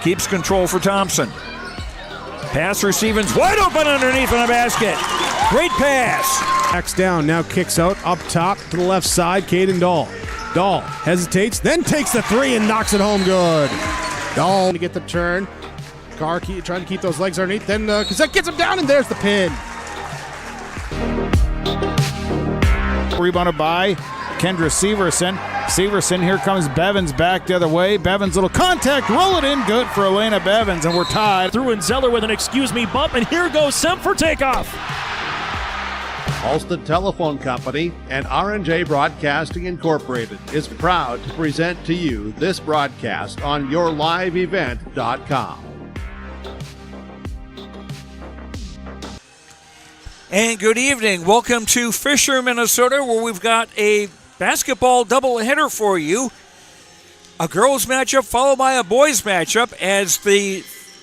Keeps control for Thompson. Pass for Stevens, wide open underneath in the basket. Great pass. Backs down, now kicks out, up top to the left side, Caden Dahl. Dahl hesitates, then takes the three and knocks it home good. Dahl to get the turn. Carr trying to keep those legs underneath, then Cassette gets him down, and there's the pin. Rebounded by Kendra Severson. Severson, here comes Bevins back the other way. Bevins, little contact, roll it in, good for Elena Bevins, and we're tied. Through and Zeller with an excuse me bump, and here goes Semp for takeoff. Halsted Telephone Company and R&J Broadcasting Incorporated is proud to present to you this broadcast on YourLiveEvent.com. And good evening. Welcome to Fisher, Minnesota, where we've got a basketball doubleheader for you. A girls matchup followed by a boys matchup as the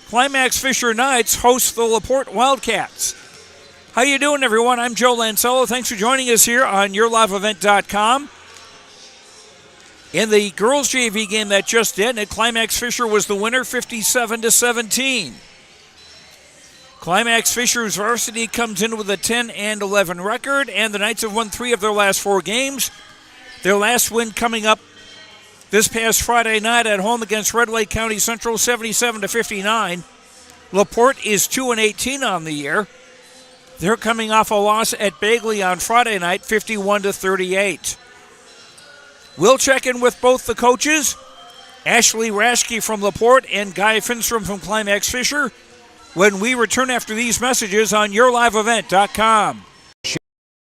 Climax-Fisher Knights host the Laporte Wildcats. How you doing, everyone? I'm Joe Lancello. Thanks for joining us here on YourLiveEvent.com. In the girls JV game that just ended, Climax-Fisher was the winner, 57-17. Climax-Fisher's varsity comes in with a 10-11 record, and the Knights have won 3 of their last 4 games. Their last win coming up this past Friday night at home against Red Lake County Central, 77-59. Laporte is 2-18 on the year. They're coming off a loss at Bagley on Friday night, 51-38. We'll check in with both the coaches, Ashley Rashy from Laporte and Guy Finstrom from Climax-Fisher, when we return after these messages on YourLiveEvent.com.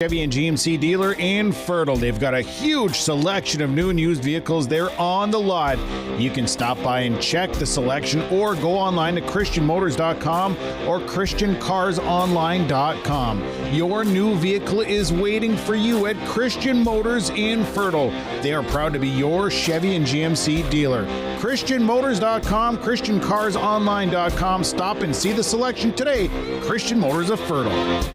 Chevy and GMC dealer in Fertile. They've got a huge selection of new and used vehicles there on the lot. You can stop by and check the selection or go online to christianmotors.com or christiancarsonline.com. Your new vehicle is waiting for you at Christian Motors in Fertile. They are proud to be your Chevy and GMC dealer. christianmotors.com, christiancarsonline.com. Stop and see the selection today. Christian Motors of Fertile.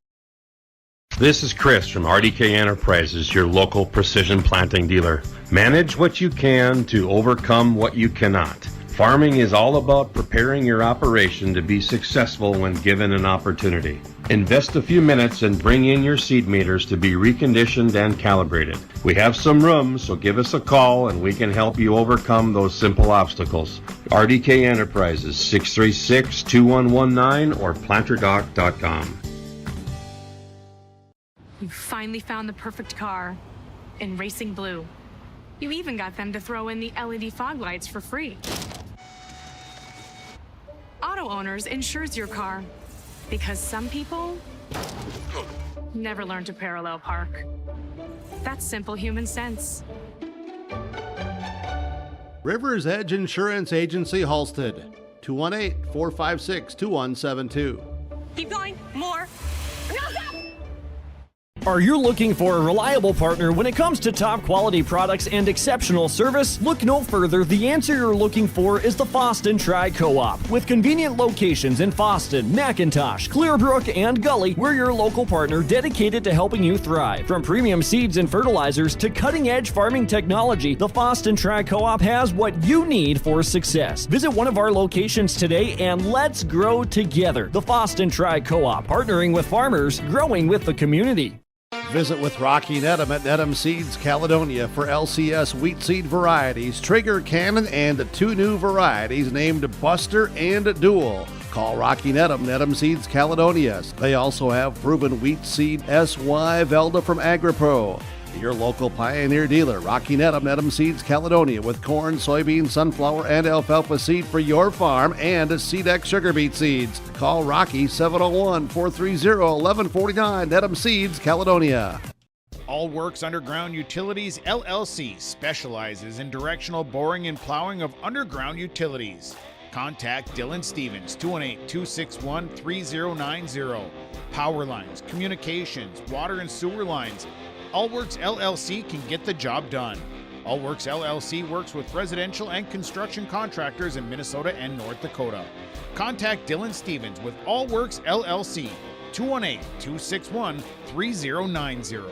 This is Chris from RDK Enterprises, your local precision planting dealer. Manage what you can to overcome what you cannot. Farming is all about preparing your operation to be successful when given an opportunity. Invest a few minutes and bring in your seed meters to be reconditioned and calibrated. We have some room, so give us a call and we can help you overcome those simple obstacles. RDK Enterprises, 636-2119 or planterdoc.com. You finally found the perfect car in racing blue. You even got them to throw in the LED fog lights for free. Auto Owners insures your car because some people never learn to parallel park. That's simple human sense. River's Edge Insurance Agency, Halsted, 218-456-2172. Keep going, more. Are you looking for a reliable partner when it comes to top quality products and exceptional service? Look no further. The answer you're looking for is the Foston Tri-Co-op. With convenient locations in Foston, McIntosh, Clearbrook, and Gully, we're your local partner dedicated to helping you thrive. From premium seeds and fertilizers to cutting-edge farming technology, the Foston Tri-Co-op has what you need for success. Visit one of our locations today and let's grow together. The Foston Tri-Co-op, partnering with farmers, growing with the community. Visit with Rocky Nedham at Nedham Seeds, Caledonia for LCS wheat seed varieties, Trigger, Cannon, and 2 new varieties named Buster and Dual. Call Rocky Nedham, Nedham Seeds, Caledonia. They also have proven wheat seed SY Velda from AgriPro. Your local Pioneer dealer, Rocky Nedham, Nedham Seeds, Caledonia, with corn, soybean, sunflower, and alfalfa seed for your farm and SeedX sugar beet seeds. Call Rocky 701-430-1149, Nedham Seeds, Caledonia. All Works Underground Utilities, LLC, specializes in directional boring and plowing of underground utilities. Contact Dylan Stevens, 218-261-3090. Power lines, communications, water and sewer lines. Allworks LLC can get the job done. Allworks LLC works with residential and construction contractors in Minnesota and North Dakota. Contact Dylan Stevens with Allworks LLC, 218-261-3090.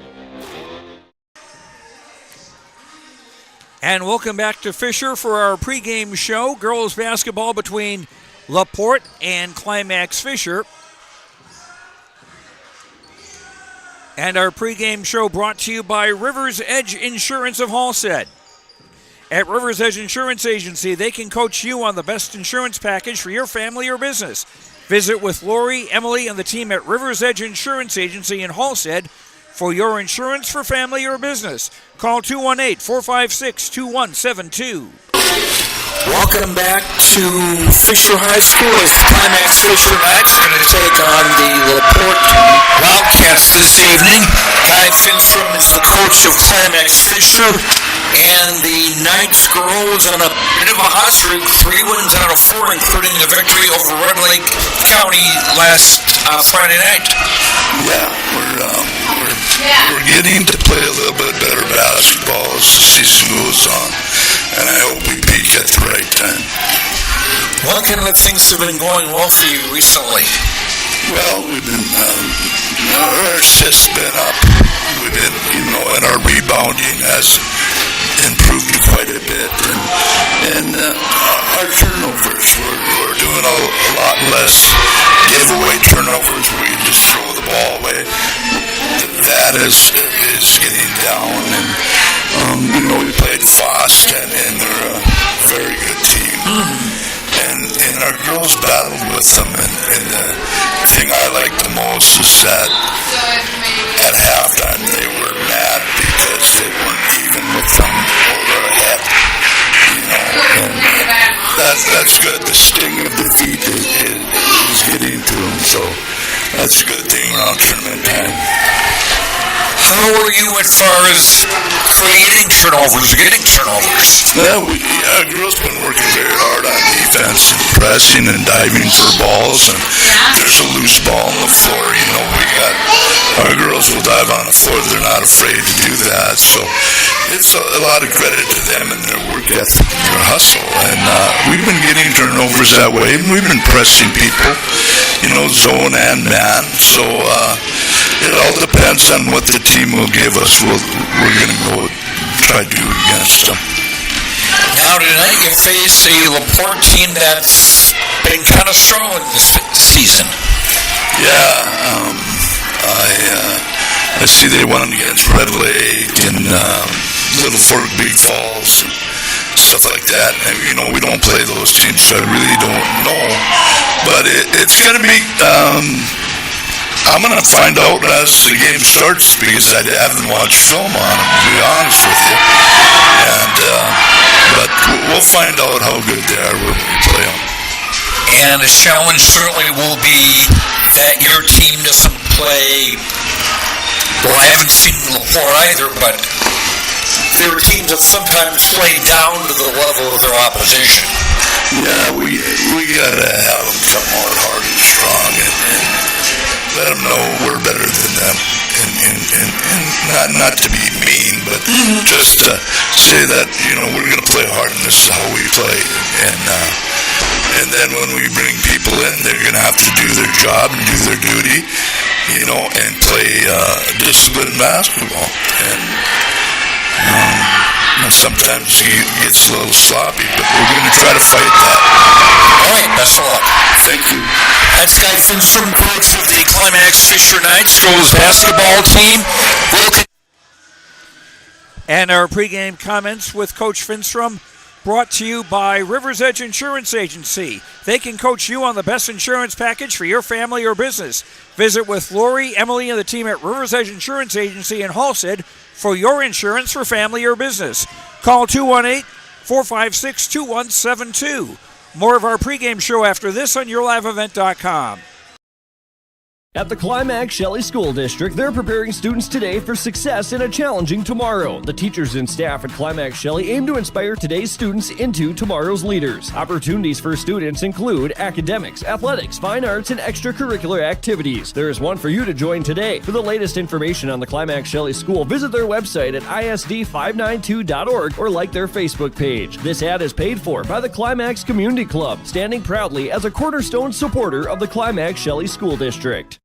And welcome back to Fisher for our pregame show. Girls basketball between Laporte and Climax-Fisher. And our pregame show brought to you by Rivers Edge Insurance of Halstead. At Rivers Edge Insurance Agency, they can coach you on the best insurance package for your family or business. Visit with Lori, Emily, and the team at Rivers Edge Insurance Agency in Halstead for your insurance for family or business. Call 218-456-2172. Welcome back to Fisher High School as Climax-Fisher Knights going to take on the Laporte Wildcats this evening. Guy Finstrom is the coach of Climax-Fisher, and the Knights girls on a bit of a hot streak, 3 wins out of 4, including the victory over Red Lake County last Friday night. Yeah, we're getting to play a little bit better basketball as the season goes on, and I hope we peak at the right time. What kind of things have been going well for you recently? Well, we've been, our assists been up. We've been, and our rebounding has improved quite a bit, and our turnovers, we're doing a lot less giveaway turnovers where you just throw the ball away. That is getting down, and we played fast, and they're a very good team. And our girls battled with them, and the thing I liked the most is that at halftime they were mad because they weren't even with them or ahead. And that's good. The sting of defeat is getting to them, so that's a good thing around tournament time. How are you as far as creating turnovers or getting turnovers? Well, our girls been working very hard on defense, pressing and diving for balls, and there's a loose ball on the floor. Our girls will dive on the floor. They're not afraid to do that. So it's a lot of credit to them and their work ethic, their hustle. And we've been getting turnovers that way. And we've been pressing people, zone and man. So it all depends on what the team will give us. We're going to go try to do against them. Now tonight you face a Laporte team that's been kind of strong this season. Yeah, I see they won against Red Lake and Little Fork, Big Falls, and stuff like that. And, we don't play those teams, so I really don't know. But it's going to be, I'm going to find out as the game starts because I haven't watched film on them, to be honest with you. But we'll find out how good they are when we play them. And the challenge certainly will be that your team doesn't play. Well, I haven't seen Laporte either, but there are teams that sometimes play down to the level of their opposition. Yeah, we got to have them come on hard and strong and let them know we're better than them. And not to be mean, but just to say that, we're going to play hard and this is how we play. And then when we bring people in, they're going to have to do their job and do their duty, and play disciplined basketball. And sometimes it gets a little sloppy, but we're going to try to fight that. All right, best of luck. Thank you. That's Guy Finstrom, coach of the Climax-Fisher Knights girls basketball team. And our pregame comments with Coach Finstrom brought to you by Rivers Edge Insurance Agency. They can coach you on the best insurance package for your family or business. Visit with Lori, Emily, and the team at Rivers Edge Insurance Agency in Halstead for your insurance for family or business. Call 218-456-2172. More of our pregame show after this on YourLiveEvent.com. At the Climax Shelley School District, they're preparing students today for success in a challenging tomorrow. The teachers and staff at Climax Shelley aim to inspire today's students into tomorrow's leaders. Opportunities for students include academics, athletics, fine arts, and extracurricular activities. There is one for you to join today. For the latest information on the Climax Shelley School, visit their website at isd592.org or like their Facebook page. This ad is paid for by the Climax Community Club, standing proudly as a cornerstone supporter of the Climax Shelley School District.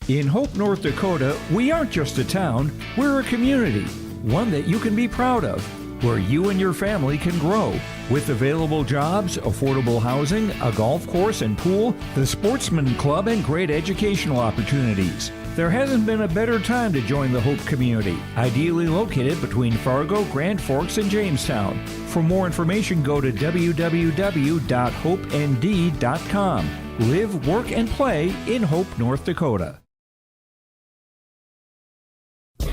In Hope, North Dakota, we aren't just a town, we're a community, one that you can be proud of. where you and your family can grow. With available jobs, affordable housing, a golf course and pool, the Sportsman Club, and great educational opportunities. There hasn't been a better time to join the Hope community, ideally located between Fargo, Grand Forks, and Jamestown. For more information, go to www.hopend.com. Live, work, and play in Hope, North Dakota.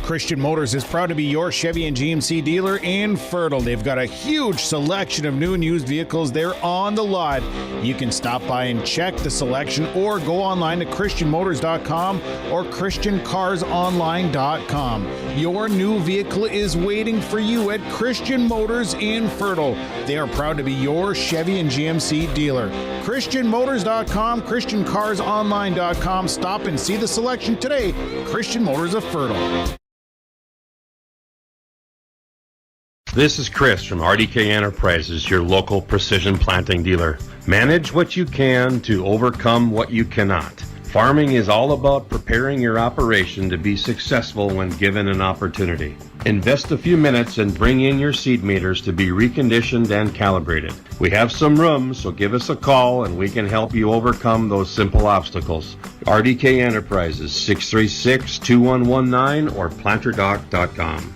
Christian Motors is proud to be your Chevy and GMC dealer in Fertile. They've got a huge selection of new and used vehicles there on the lot. You can stop by and check the selection or go online to christianmotors.com or christiancarsonline.com. Your new vehicle is waiting for you at Christian Motors in Fertile. They are proud to be your Chevy and GMC dealer. christianmotors.com, christiancarsonline.com. Stop and see the selection today. Christian Motors of Fertile. This is Chris from RDK Enterprises, your local precision planting dealer. Manage what you can to overcome what you cannot. Farming is all about preparing your operation to be successful when given an opportunity. Invest a few minutes and bring in your seed meters to be reconditioned and calibrated. We have some room, so give us a call and we can help you overcome those simple obstacles. RDK Enterprises, 636-2119 or planterdoc.com.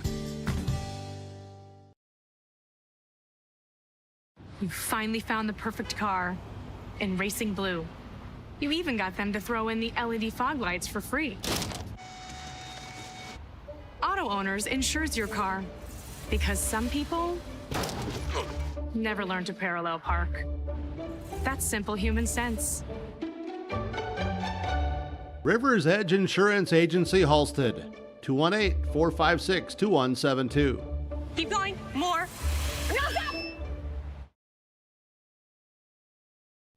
You finally found the perfect car in Racing Blue. You even got them to throw in the LED fog lights for free. Auto Owners insures your car because some people never learn to parallel park. That's simple human sense. Rivers Edge Insurance Agency, Halstead, 218-456-2172. Keep going. More. No, stop!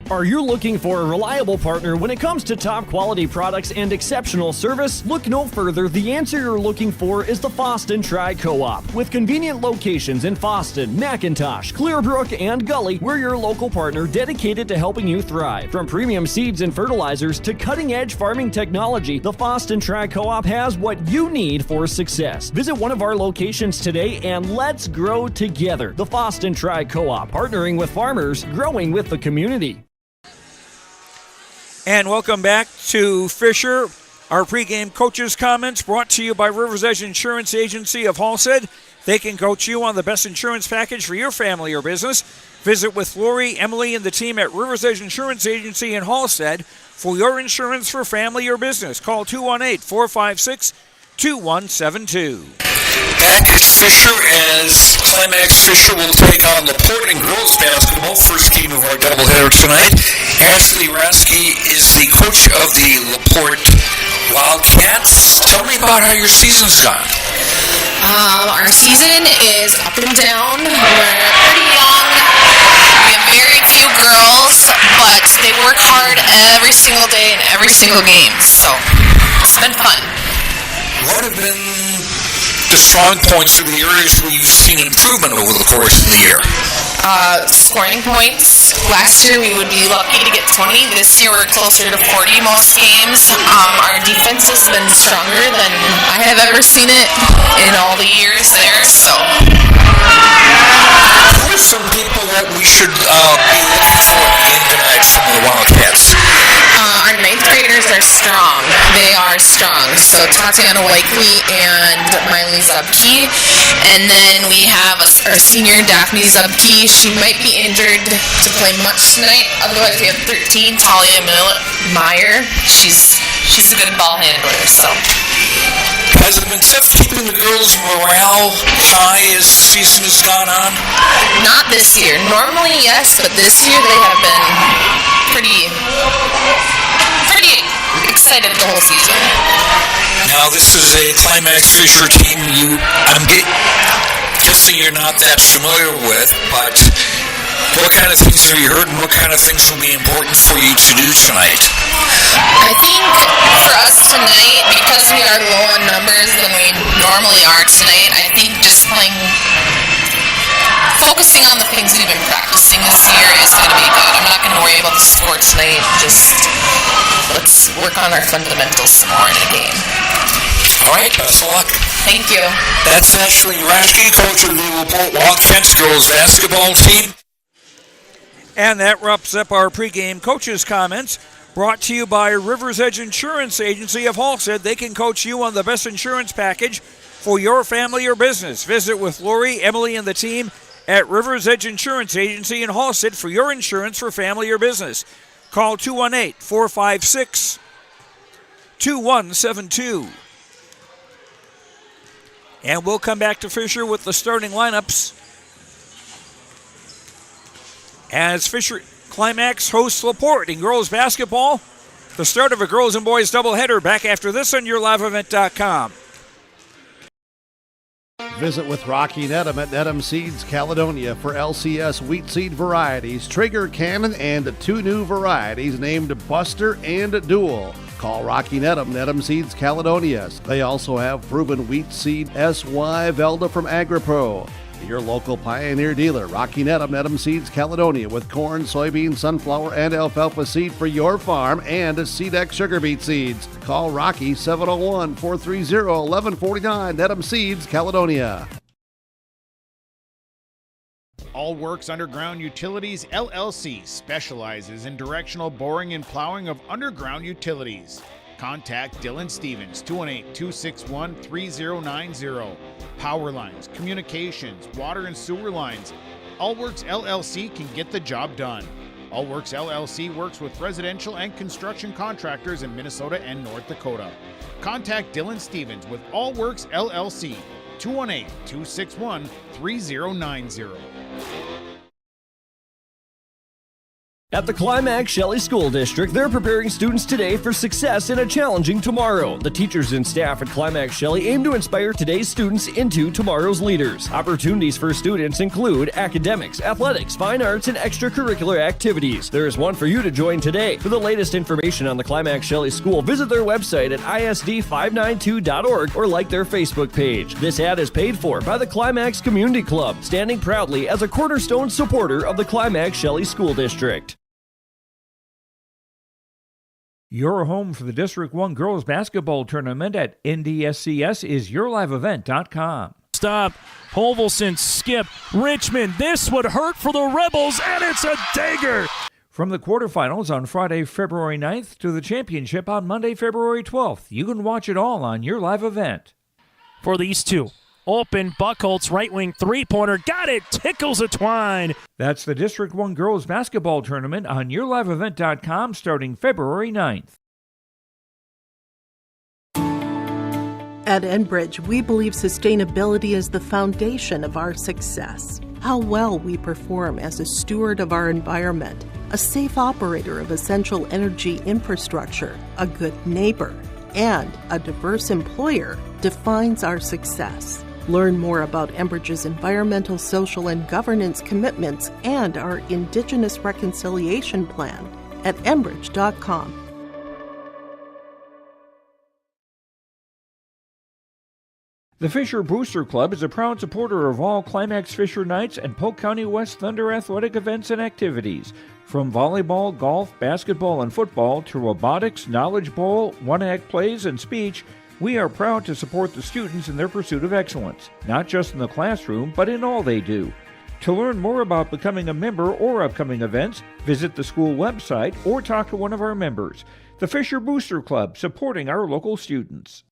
Are you looking for a reliable partner when it comes to top quality products and exceptional service? Look no further. The answer you're looking for is the Foston Tri-Co-op. With convenient locations in Foston, McIntosh, Clearbrook, and Gully, we're your local partner dedicated to helping you thrive. From premium seeds and fertilizers to cutting-edge farming technology, the Foston Tri-Co-op has what you need for success. Visit one of our locations today and let's grow together. The Foston Tri-Co-op, partnering with farmers, growing with the community. And welcome back to Fisher. Our pregame coaches' comments brought to you by Rivers Edge Insurance Agency of Halstead. They can coach you on the best insurance package for your family or business. Visit with Lori, Emily, and the team at Rivers Edge Insurance Agency in Halstead for your insurance for family or business. Call 218-456-2172. Back at Fisher as Climax-Fisher will take on Laporte in girls basketball. First game of our doubleheader tonight. Ashley Rasky is the coach of the Laporte Wildcats. Tell me about how your season's gone. Our season is up and down. We're pretty young. We have very few girls, but they work hard every single day in every single game. So it's been fun. What have been the strong points or the areas where you've seen improvement over the course of the year? Scoring points. Last year we would be lucky to get 20. This year we're closer to 40 most games. Our defense has been stronger than I have ever seen it in all the years there. So, who are some people that we should be looking for in tonight from the Wildcats? our 9th graders are strong. They are strong. So Tatiana Wakely and Miley Zubke. And then we have our senior Daphne Zubke. She might be injured to play much tonight. Otherwise, we have 13 Talia Meyer. She's a good ball handler. So. Has it been tough keeping the girls' morale high as the season has gone on? Not this year. Normally, yes, but this year they have been pretty excited the whole season. Now, this is a Climax-Fisher team I'm guessing you're not that familiar with, but what kind of things have you heard and what kind of things will be important for you to do tonight? I think for us tonight, because we are low on numbers than we normally are tonight, I think just focusing on the things we've been practicing this year is going to be good. I'm not going to worry about the score tonight. Just let's work on our fundamentals some more in a game. All right, best of luck. Thank you. That's Ashley Rashy, coach of the Laporte Long Fence girls basketball team. And that wraps up our pregame coaches' comments. Brought to you by River's Edge Insurance Agency of Halstead. They can coach you on the best insurance package for your family or business. Visit with Lori, Emily, and the team at River's Edge Insurance Agency in Halstead for your insurance for family or business. Call 218-456-2172. And we'll come back to Fisher with the starting lineups as Fisher Climax hosts Laporte in girls basketball. The start of a girls and boys doubleheader. Back after this on YourLiveEvent.com. Visit with Rocky Nedham at Nedham Seeds Caledonia for LCS wheat seed varieties, Trigger Cannon, and 2 new varieties named Buster and Dual. Call Rocky Nedham, Nedham Seeds Caledonia. They also have proven wheat seed SY Velda from AgriPro. Your local Pioneer dealer, Rocky Nedham, Nedham Seeds Caledonia, with corn, soybean, sunflower, and alfalfa seed for your farm and Seedex sugar beet seeds. Call Rocky 701-430-1149, Nedham Seeds Caledonia. All Works Underground Utilities LLC specializes in directional boring and plowing of underground utilities. Contact Dylan Stevens, 218-261-3090. Power lines, communications, water and sewer lines. All Works LLC can get the job done. All Works LLC works with residential and construction contractors in Minnesota and North Dakota. Contact Dylan Stevens with All Works LLC, 218-261-3090. At the Climax Shelley School District, they're preparing students today for success in a challenging tomorrow. The teachers and staff at Climax Shelley aim to inspire today's students into tomorrow's leaders. Opportunities for students include academics, athletics, fine arts, and extracurricular activities. There is one for you to join today. For the latest information on the Climax Shelley School, visit their website at isd592.org or like their Facebook page. This ad is paid for by the Climax Community Club, standing proudly as a cornerstone supporter of the Climax Shelley School District. Your home for the District 1 girls basketball tournament at NDSCS is YourLiveEvent.com. Stop. Holvelson skip. Richmond. This would hurt for the Rebels, and it's a dagger. From the quarterfinals on Friday, February 9th to the championship on Monday, February 12th. You can watch it all on Your Live Event. For these two. Open, Buckholtz, right wing three-pointer. Got it. Tickles a twine. That's the District 1 girls basketball tournament on YourLiveEvent.com starting February 9th. At Enbridge, we believe sustainability is the foundation of our success. How well we perform as a steward of our environment, a safe operator of essential energy infrastructure, a good neighbor, and a diverse employer defines our success. Learn more about Enbridge's environmental, social, and governance commitments and our Indigenous Reconciliation Plan at Enbridge.com. The Fisher Booster Club is a proud supporter of all Climax-Fisher Nights and Polk County West Thunder athletic events and activities. From volleyball, golf, basketball, and football to robotics, knowledge bowl, one-act plays, and speech, we are proud to support the students in their pursuit of excellence, not just in the classroom, but in all they do. To learn more about becoming a member or upcoming events, visit the school website or talk to one of our members. The Fisher Booster Club, supporting our local students.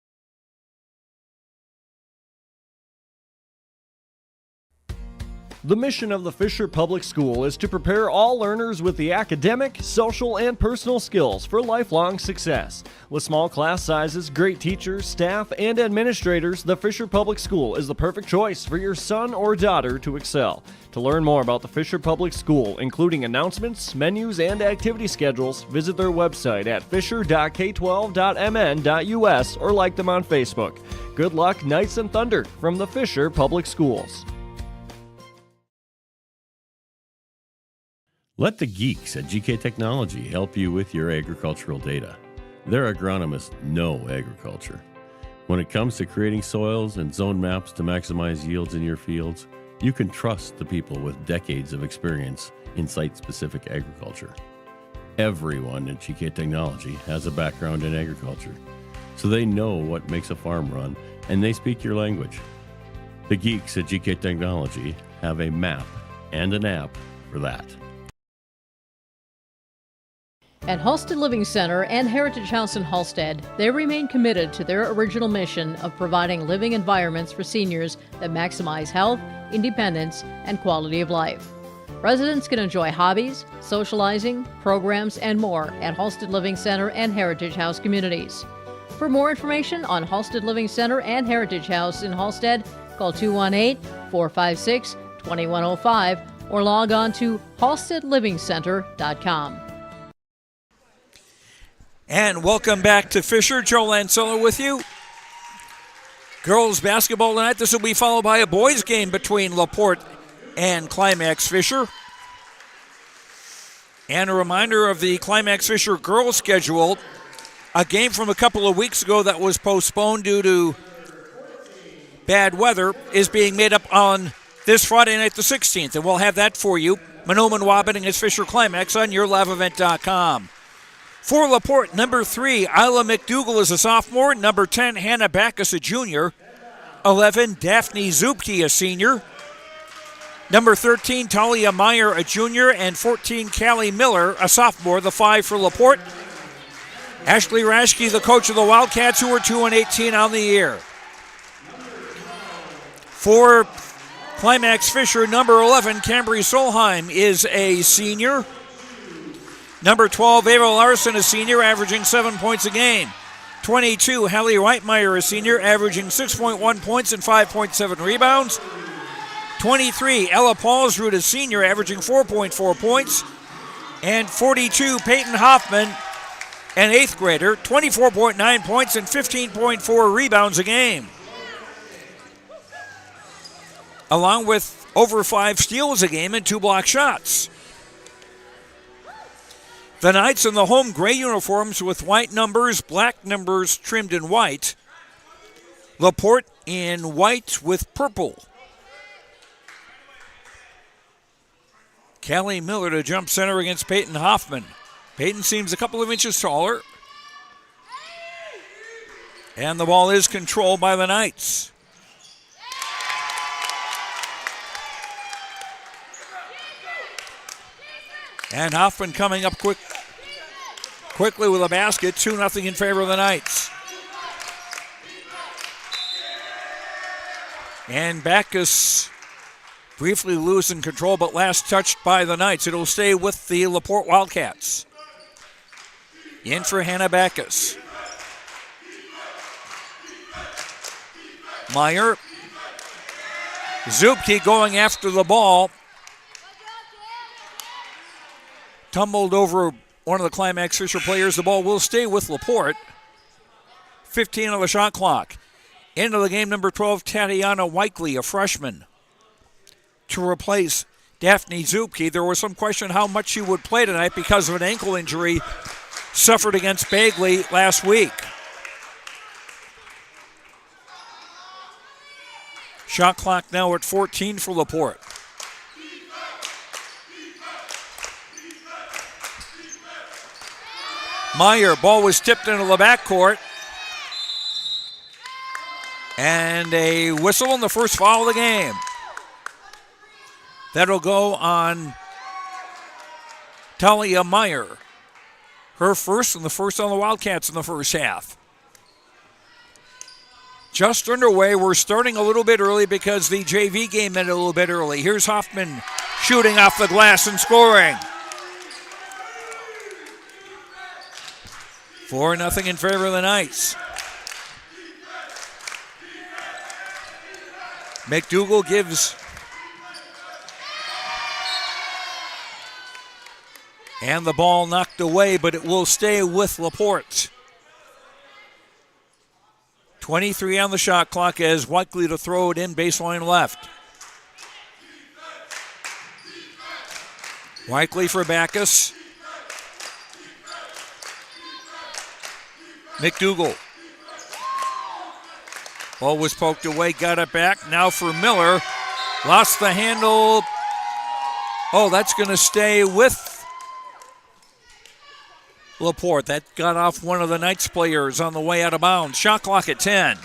The mission of the Fisher Public School is to prepare all learners with the academic, social, and personal skills for lifelong success. With small class sizes, great teachers, staff, and administrators, the Fisher Public School is the perfect choice for your son or daughter to excel. To learn more about the Fisher Public School, including announcements, menus, and activity schedules, visit their website at fisher.k12.mn.us or like them on Facebook. Good luck, Knights and Thunder, from the Fisher Public Schools. Let the geeks at GK Technology help you with your agricultural data. Their agronomists know agriculture. When it comes to creating soils and zone maps to maximize yields in your fields, you can trust the people with decades of experience in site-specific agriculture. Everyone at GK Technology has a background in agriculture. so they know what makes a farm run, and they speak your language. The geeks at GK Technology have a map and an app for that. At Halstead Living Center and Heritage House in Halstead, they remain committed to their original mission of providing living environments for seniors that maximize health, independence, and quality of life. Residents can enjoy hobbies, socializing, programs, and more at Halstead Living Center and Heritage House communities. For more information on Halstead Living Center and Heritage House in Halstead, call 218-456-2105 or log on to halsteadlivingcenter.com. And welcome back to Fisher. Joe Lancello with you. Girls basketball tonight. This will be followed by a boys game between Laporte and Climax-Fisher. And a reminder of the Climax-Fisher girls schedule. A game from a couple of weeks ago that was postponed due to bad weather is being made up on this Friday night, the 16th. And we'll have that for you. Mahnomen-Wabaning is Fisher Climax on YourLiveEvent.com. For Laporte, number 3, Isla McDougall is a sophomore. Number 10, Hannah Backus, a junior. 11, Daphne Zupke, a senior. Number 13, Talia Meyer, a junior. And 14, Callie Miller, a sophomore, the 5 for Laporte. Ashley Rashy, the coach of the Wildcats, who are 2-18 on the year. For Climax-Fisher, number 11, Cambry Solheim, is a senior. Number 12, Ava Larson, a senior, averaging 7 points a game. 22, Hallie Whitemeyer, a senior, averaging 6.1 points and 5.7 rebounds. 23, Ella Paulsrud, a senior, averaging 4.4 points. And 42, Peyton Hoffman, an 8th grader, 24.9 points and 15.4 rebounds a game. Along with over 5 steals a game and 2 block shots. The Knights in the home gray uniforms with white numbers, black numbers trimmed in white. Laporte in white with purple. Callie Miller to jump center against Peyton Hoffman. Peyton seems a couple of inches taller. And the ball is controlled by the Knights. And Hoffman coming up quickly with a basket. 2-0 in favor of the Knights. And Backus briefly losing control, but last touched by the Knights. It'll stay with the Laporte Wildcats. In for Hannah Backus. Meyer. Zupke going after the ball. Tumbled over one of the Climax-Fisher players. The ball will stay with Laporte. 15 on the shot clock. Into the game, number 12, Tatiana Weikley, a freshman, to replace Daphne Zupke. There was some question how much she would play tonight because of an ankle injury suffered against Bagley last week. Shot clock now at 14 for Laporte. Meyer, ball was tipped into the backcourt. And a whistle in the first foul of the game. That'll go on Talia Meyer. Her first and the first on the Wildcats in the first half. Just underway. We're starting a little bit early because the JV game ended a little bit early. Here's Hoffman shooting off the glass and scoring. 4-0 in favor of the Knights. McDougall gives. And the ball knocked away, but it will stay with Laporte. 23 on the shot clock as Weikley to throw it in baseline left. Weikley for Backus. McDougall. Ball was poked away, got it back. Now for Miller. Lost the handle. Oh, that's going to stay with Laporte. That got off one of the Knights players on the way out of bounds. Shot clock at 10.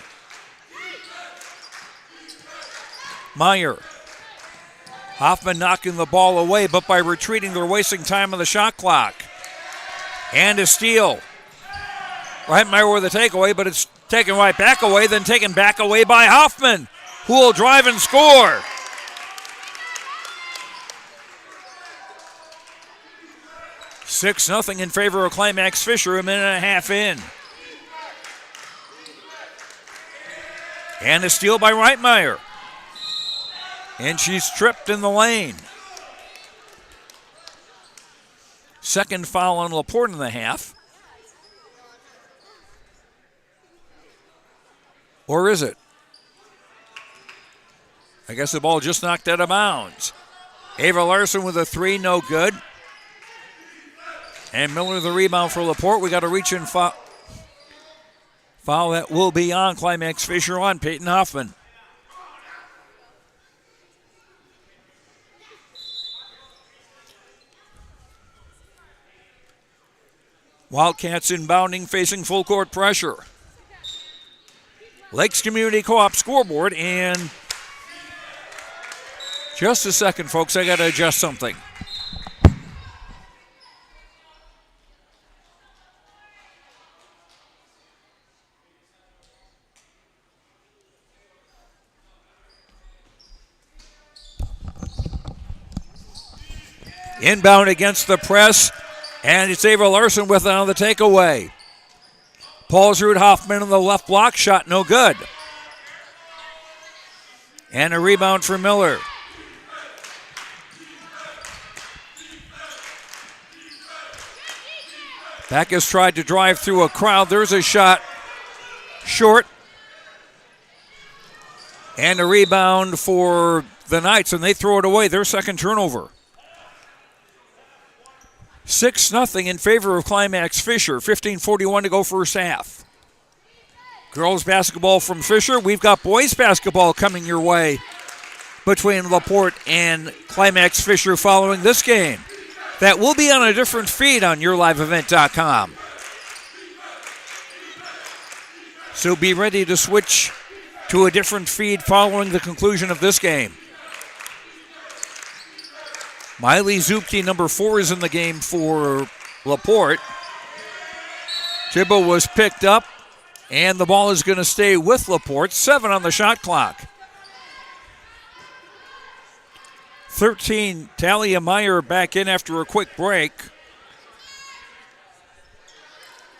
Meyer. Hoffman knocking the ball away, but by retreating, they're wasting time on the shot clock. And a steal. Reitmeyer with a takeaway, but it's taken right back away, then taken back away by Hoffman, who will drive and score. Six nothing in favor of Climax-Fisher, a minute and a half in. And a steal by Reitmeyer. And she's tripped in the lane. Second foul on Laporte in the half. Or is it? I guess the ball just knocked out of bounds. Ava Larson with a three, no good. And Miller the rebound for Laporte. We got a reach and foul. Foul that will be on Climax-Fisher on Peyton Hoffman. Wildcats inbounding, facing full court pressure. Lakes Community Co-op scoreboard, and just a second, folks, I got to adjust something. Inbound against the press, and it's Ava Larson with another takeaway. Paulsrud Hoffman on the left block, shot no good. And a rebound for Miller. Backus tried to drive through a crowd. There's a shot short. And a rebound for the Knights, and they throw it away. Their second turnover. 6-0 in favor of Climax-Fisher. 15:41 to go first half. Girls basketball from Fisher. We've got boys basketball coming your way between Laporte and Climax-Fisher following this game. That will be on a different feed on yourliveevent.com. So be ready to switch to a different feed following the conclusion of this game. Miley Zupke, number 4, is in the game for Laporte. Tibbo was picked up, and the ball is going to stay with Laporte. 7 on the shot clock. 13, Talia Meyer back in after a quick break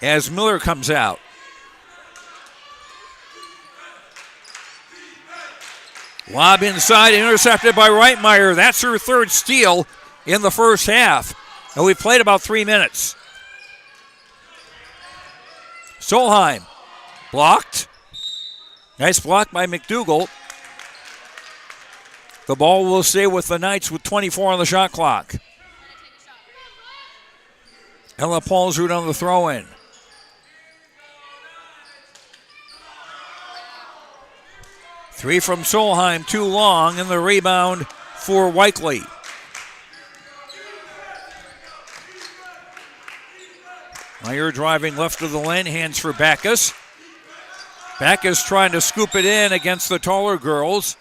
as Miller comes out. Lob inside, intercepted by Reitmeyer. That's her third steal in the first half. And we played about 3 minutes. Solheim blocked. Nice block by McDougal. The ball will stay with the Knights with 24 on the shot clock. Ella Paulsrud on the throw-in. Three from Solheim, too long, and the rebound for Weichli. Meyer driving left of the lane, hands for Backus. Backus trying to scoop it in against the taller girls.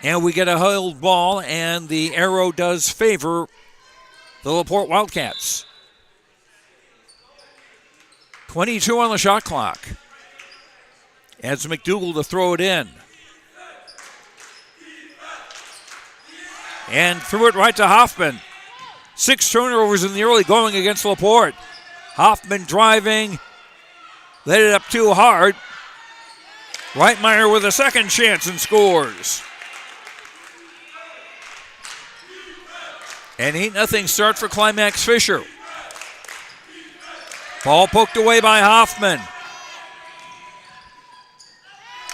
And we get a held ball, and the arrow does favor the Laporte Wildcats. 22 on the shot clock. As McDougal to throw it in. And threw it right to Hoffman. 6 turnovers in the early going against Laporte. Hoffman driving. Let it up too hard. Reitmeyer with a second chance and scores. An 8-0 start for Climax-Fisher. Ball poked away by Hoffman.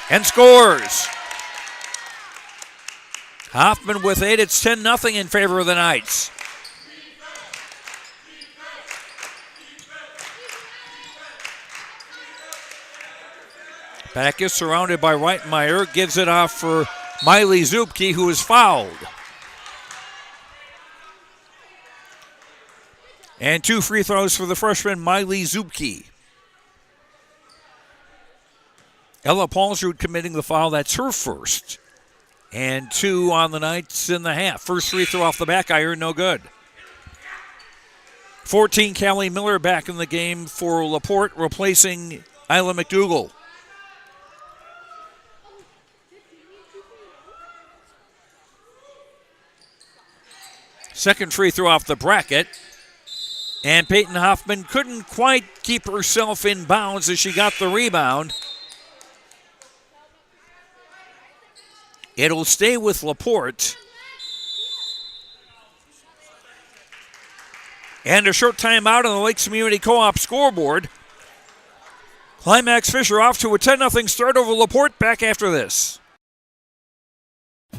And scores. Hoffman with 8. It's 10-0 in favor of the Knights. Backus surrounded by Reitmeyer. Gives it off for Miley Zupke, who is fouled. And 2 free throws for the freshman, Miley Zubke. Ella Paulsrud committing the foul. That's her first. And 2 on the Knights in the half. First free throw off the back iron, no good. 14, Callie Miller back in the game for Laporte, replacing Isla McDougall. Second free throw off the bracket. And Peyton Hoffman couldn't quite keep herself in bounds as she got the rebound. It'll stay with Laporte. And a short timeout on the Lakes Community Co-op scoreboard. Climax-Fisher off to a 10-0 start over Laporte. Back after this.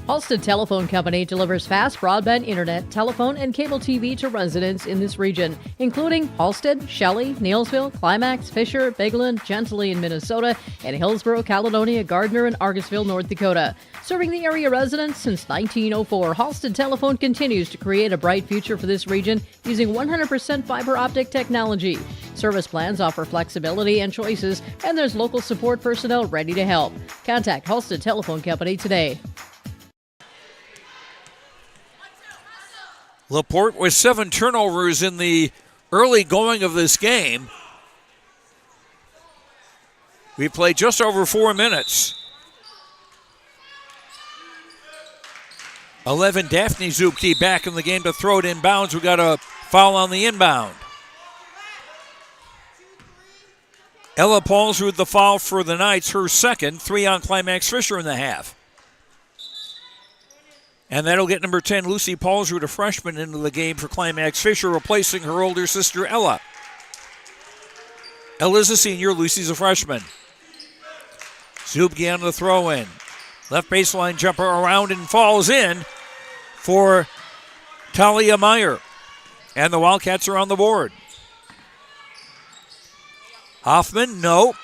Halstead Telephone Company delivers fast broadband internet, telephone, and cable TV to residents in this region, including Halstead, Shelley, Neilsville, Climax, Fisher, Bigland, Gentilly in Minnesota, and Hillsborough, Caledonia, Gardner, and Argosville, North Dakota. Serving the area residents since 1904, Halstead Telephone continues to create a bright future for this region using 100% fiber optic technology. Service plans offer flexibility and choices, and there's local support personnel ready to help. Contact Halstead Telephone Company today. Laporte with 7 turnovers in the early going of this game. We played just over 4 minutes. 11, Daphne Zubke back in the game to throw it inbounds. We got a foul on the inbound. Ella Paulsrud the foul for the Knights, her second. 3 on Climax-Fisher in the half. And that'll get number 10, Lucy Paulsrud, a freshman, into the game for Climax-Fisher, replacing her older sister, Ella. Ella's a senior, Lucy's a freshman. Zubke on the throw-in. Left baseline jumper around and falls in for Talia Meyer. And the Wildcats are on the board. Hoffman, no.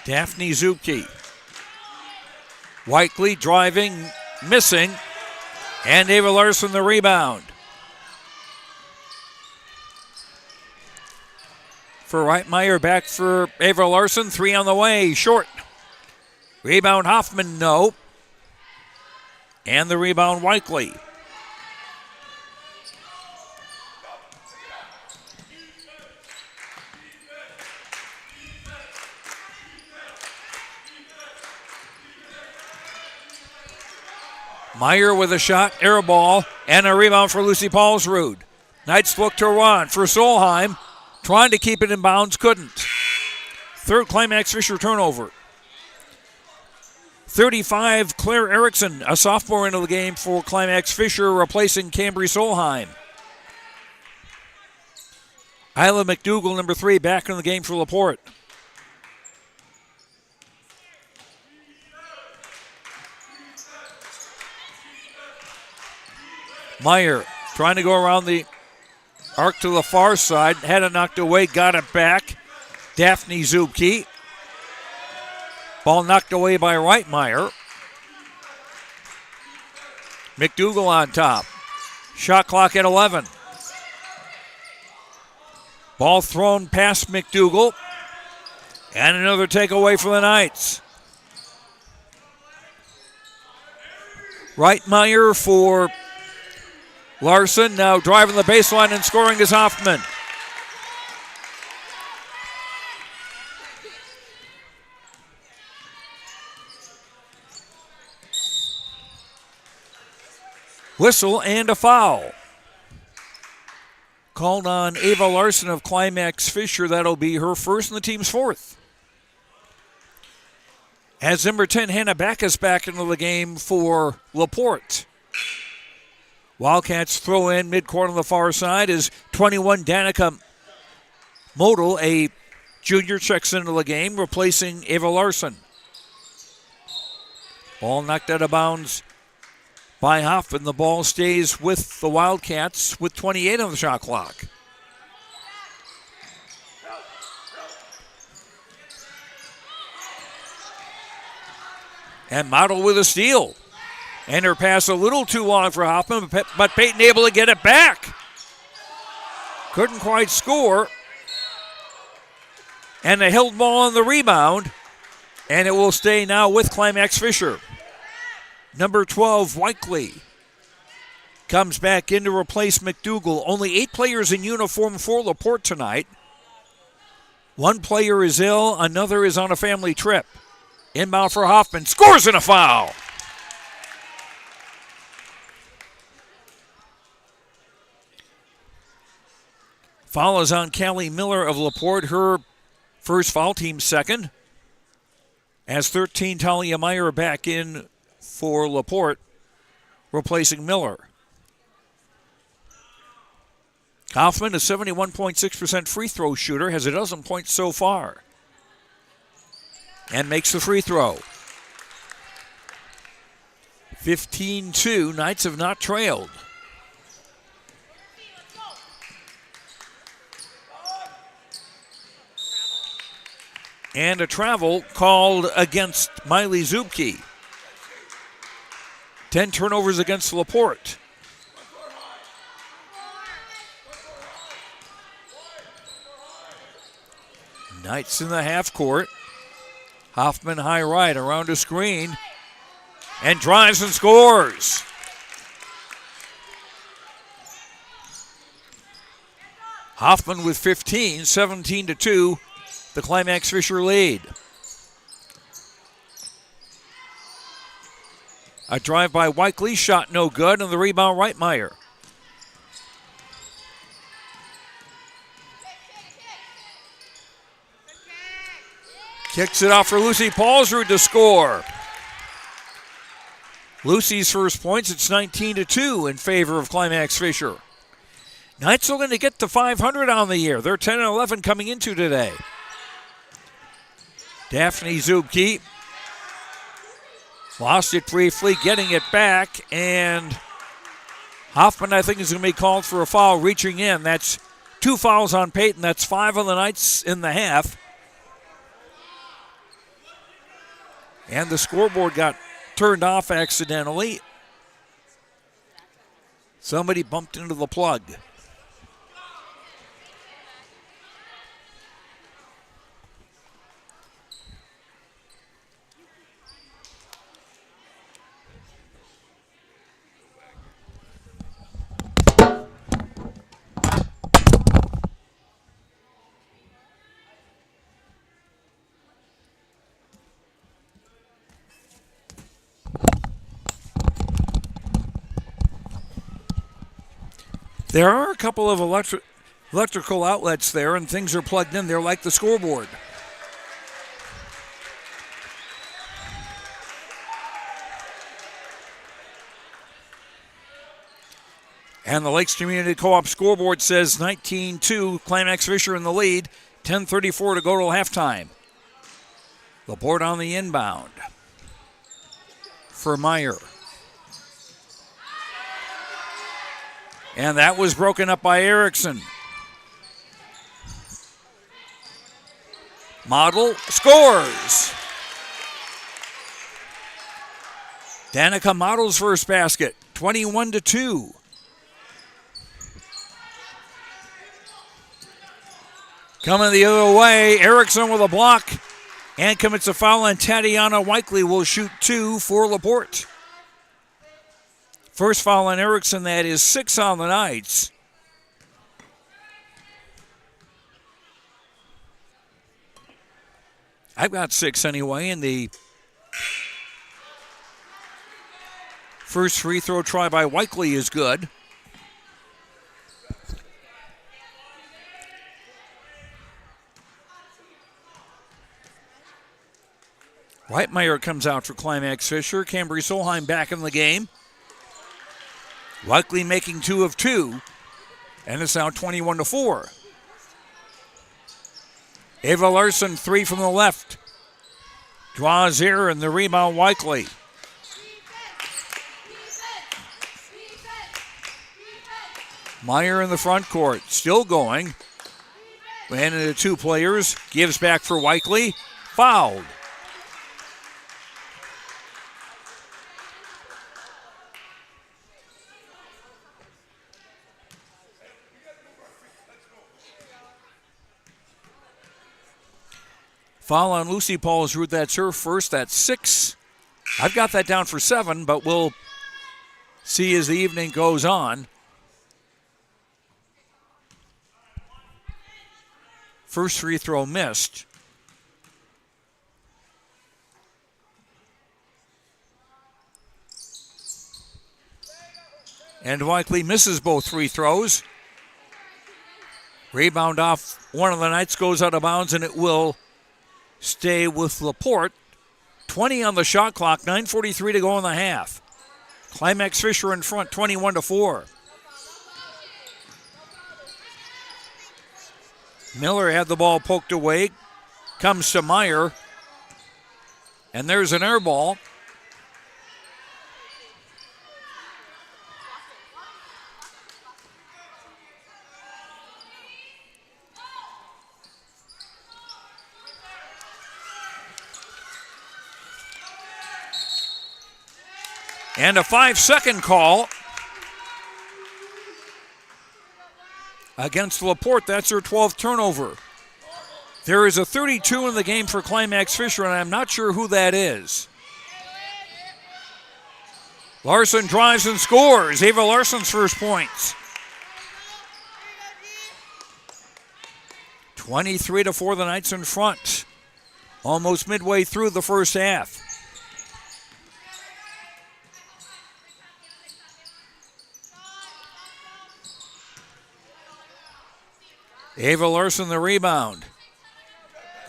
Daphne Zubke. Whiteley driving, missing, and Ava Larson the rebound. For Reitmeyer, back for Ava Larson, 3 on the way, short. Rebound Hoffman, no. And the rebound Whiteley. Meyer with a shot, air ball, and a rebound for Lucy Paulsrud. Knights look to run for Solheim, trying to keep it in bounds, couldn't. Third Climax-Fisher turnover. 35, Claire Erickson, a sophomore into the game for Climax-Fisher, replacing Cambry Solheim. Isla McDougall, number 3, back in the game for Laporte. Meyer trying to go around the arc to the far side. Had it knocked away, got it back. Daphne Zubke. Ball knocked away by Reitmeyer. McDougall on top. Shot clock at 11. Ball thrown past McDougall. And another takeaway for the Knights. Reitmeyer for Larson, now driving the baseline and scoring is Hoffman. Whistle and a foul. Called on Ava Larson of Climax-Fisher. That'll be her first and the team's fourth. As number 10, Hannah Backus back into the game for Laporte. Wildcats throw in midcourt on the far side as 21, Danica Modal, a junior, checks into the game, replacing Ava Larson. Ball knocked out of bounds by Hoffman. The ball stays with the Wildcats with 28 on the shot clock. And Model with a steal. And her pass a little too long for Hoffman, but Peyton able to get it back. Couldn't quite score. And the held ball on the rebound. And it will stay now with Climax-Fisher. Number 12, Weichli, comes back in to replace McDougal. Only 8 players in uniform for Laporte tonight. 1 player is ill, another is on a family trip. Inbound for Hoffman, scores in a foul. Foul is on Callie Miller of Laporte, her first foul, team second. As 13, Talia Meyer back in for Laporte, replacing Miller. Hoffman, a 71.6% free throw shooter, has a dozen points so far. And makes the free throw. 15-2, Knights have not trailed. And a travel called against Miley Zubke. 10 turnovers against Laporte. Knights in the half court. Hoffman high right around a screen. And drives and scores. Hoffman with 15, 17-2. The Climax-Fisher lead. A drive by Weichli, shot no good, and the rebound Reitmeyer. Kicks it off for Lucy Paulsrud to score. Lucy's first points, it's 19-2 in favor of Climax-Fisher. Knights are going to get to 500 on the year. They're 10-11 coming into today. Daphne Zubke lost it briefly, getting it back, and Hoffman, I think, is going to be called for a foul reaching in. That's 2 fouls on Peyton. That's 5 on the Knights in the half. And the scoreboard got turned off accidentally. Somebody bumped into the plug. There are a couple of electrical outlets there, and things are plugged in there like the scoreboard. And the Lakes Community Co-op scoreboard says 19-2, Climax-Fisher in the lead, 10:34 to go till halftime. Laporte on the inbound for Meyer. And that was broken up by Erickson. Model scores. Danica Model's first basket, 21-2. Coming the other way, Erickson with a block and commits a foul, and Tatiana Weichli will shoot 2 for Laporte. First foul on Erickson, that is 6 on the Knights. I've got 6 anyway, and the first free throw try by Weichli is good. Reitmeyer comes out for Climax-Fisher. Cambry Solheim back in the game. Weichli making 2 of 2, and it's now 21-4. Ava Larson, 3 from the left. Draws here, and the rebound Weichli. Meyer in the front court, still going. Ran into two players, gives back for Weichly, fouled. Foul on Lucy Paulsrud. That's her first. That's 6. I've got that down for 7, but we'll see as the evening goes on. First free throw missed. And Weichly misses both free throws. Rebound off one of the Knights goes out of bounds, and it will stay with Laporte. 20 on the shot clock, 9:43 to go in the half. Climax-Fisher in front, 21-4. Miller had the ball poked away, comes to Meyer, and there's an air ball. And a 5-second call against Laporte. That's her 12th turnover. There is a 32 in the game for Climax-Fisher, and I'm not sure who that is. Larson drives and scores. Ava Larson's first points. 23-4, the Knights in front. Almost midway through the first half. Ava Larson the rebound.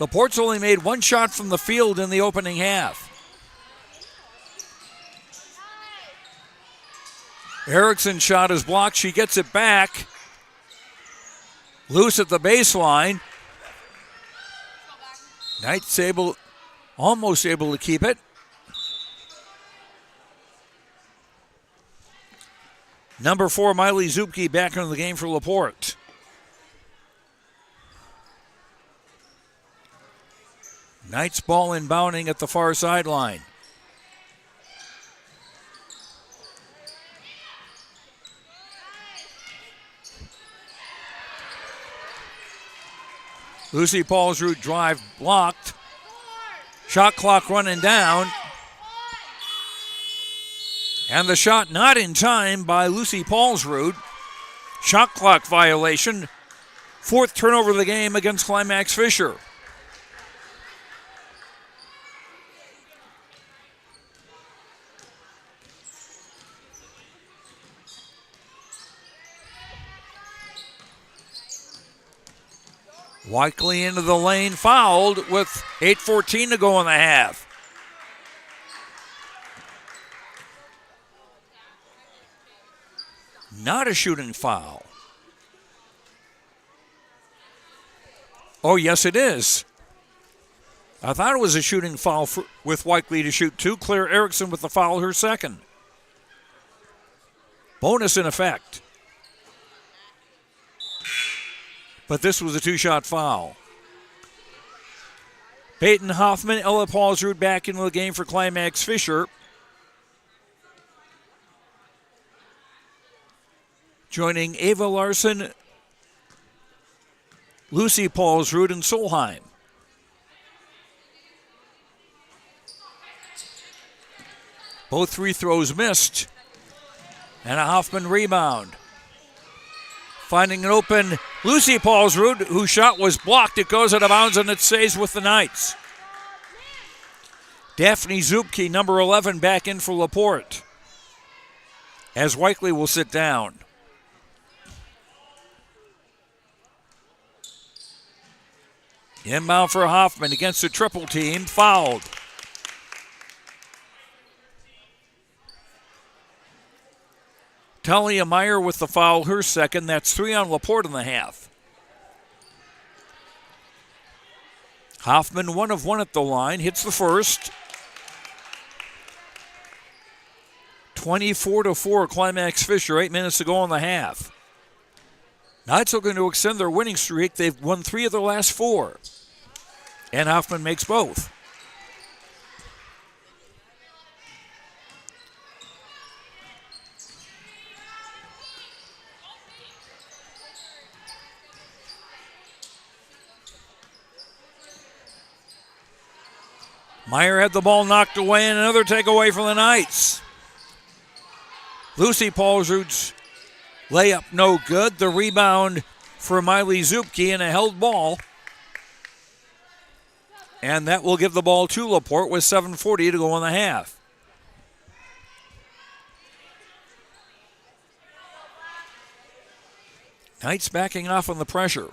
Laporte's only made one shot from the field in the opening half. Erickson's shot is blocked. She gets it back. Loose at the baseline. Knights almost able to keep it. Number 4, Miley Zupke back into the game for Laporte. Knights ball inbounding at the far sideline. Lucy Paulsrud drive blocked. Shot clock running down. And the shot not in time by Lucy Paulsrud. Shot clock violation. 4th turnover of the game against Climax-Fisher. Weichly into the lane, fouled with 8:14 to go in the half. Not a shooting foul. Oh, yes, it is. I thought it was a shooting foul with Weichly to shoot 2. Claire Erickson with the foul, her second. Bonus in effect. But this was a 2-shot foul. Peyton Hoffman, Ella Paulsrud back into the game for Climax-Fisher. Joining Ava Larson, Lucy Paulsrud, and Solheim. Both free throws missed. And a Hoffman rebound. Finding an open Lucy Paulsrud, whose shot was blocked. It goes out of bounds and it stays with the Knights. Daphne Zupke, number 11, back in for Laporte. As Weichly will sit down. Inbound for Hoffman against the triple team, fouled. Talia Meyer with the foul, her second. That's 3 on Laporte in the half. Hoffman 1 of 1 at the line, hits the first. 24-4, Climax-Fisher, 8 minutes to go in the half. Knights looking to extend their winning streak. They've won 3 of their last 4. And Hoffman makes both. Meyer had the ball knocked away, and another takeaway for the Knights. Lucy Paulsrud's layup no good. The rebound for Miley Zupke and a held ball. And that will give the ball to Laporte with 7:40 to go in the half. Knights backing off on the pressure.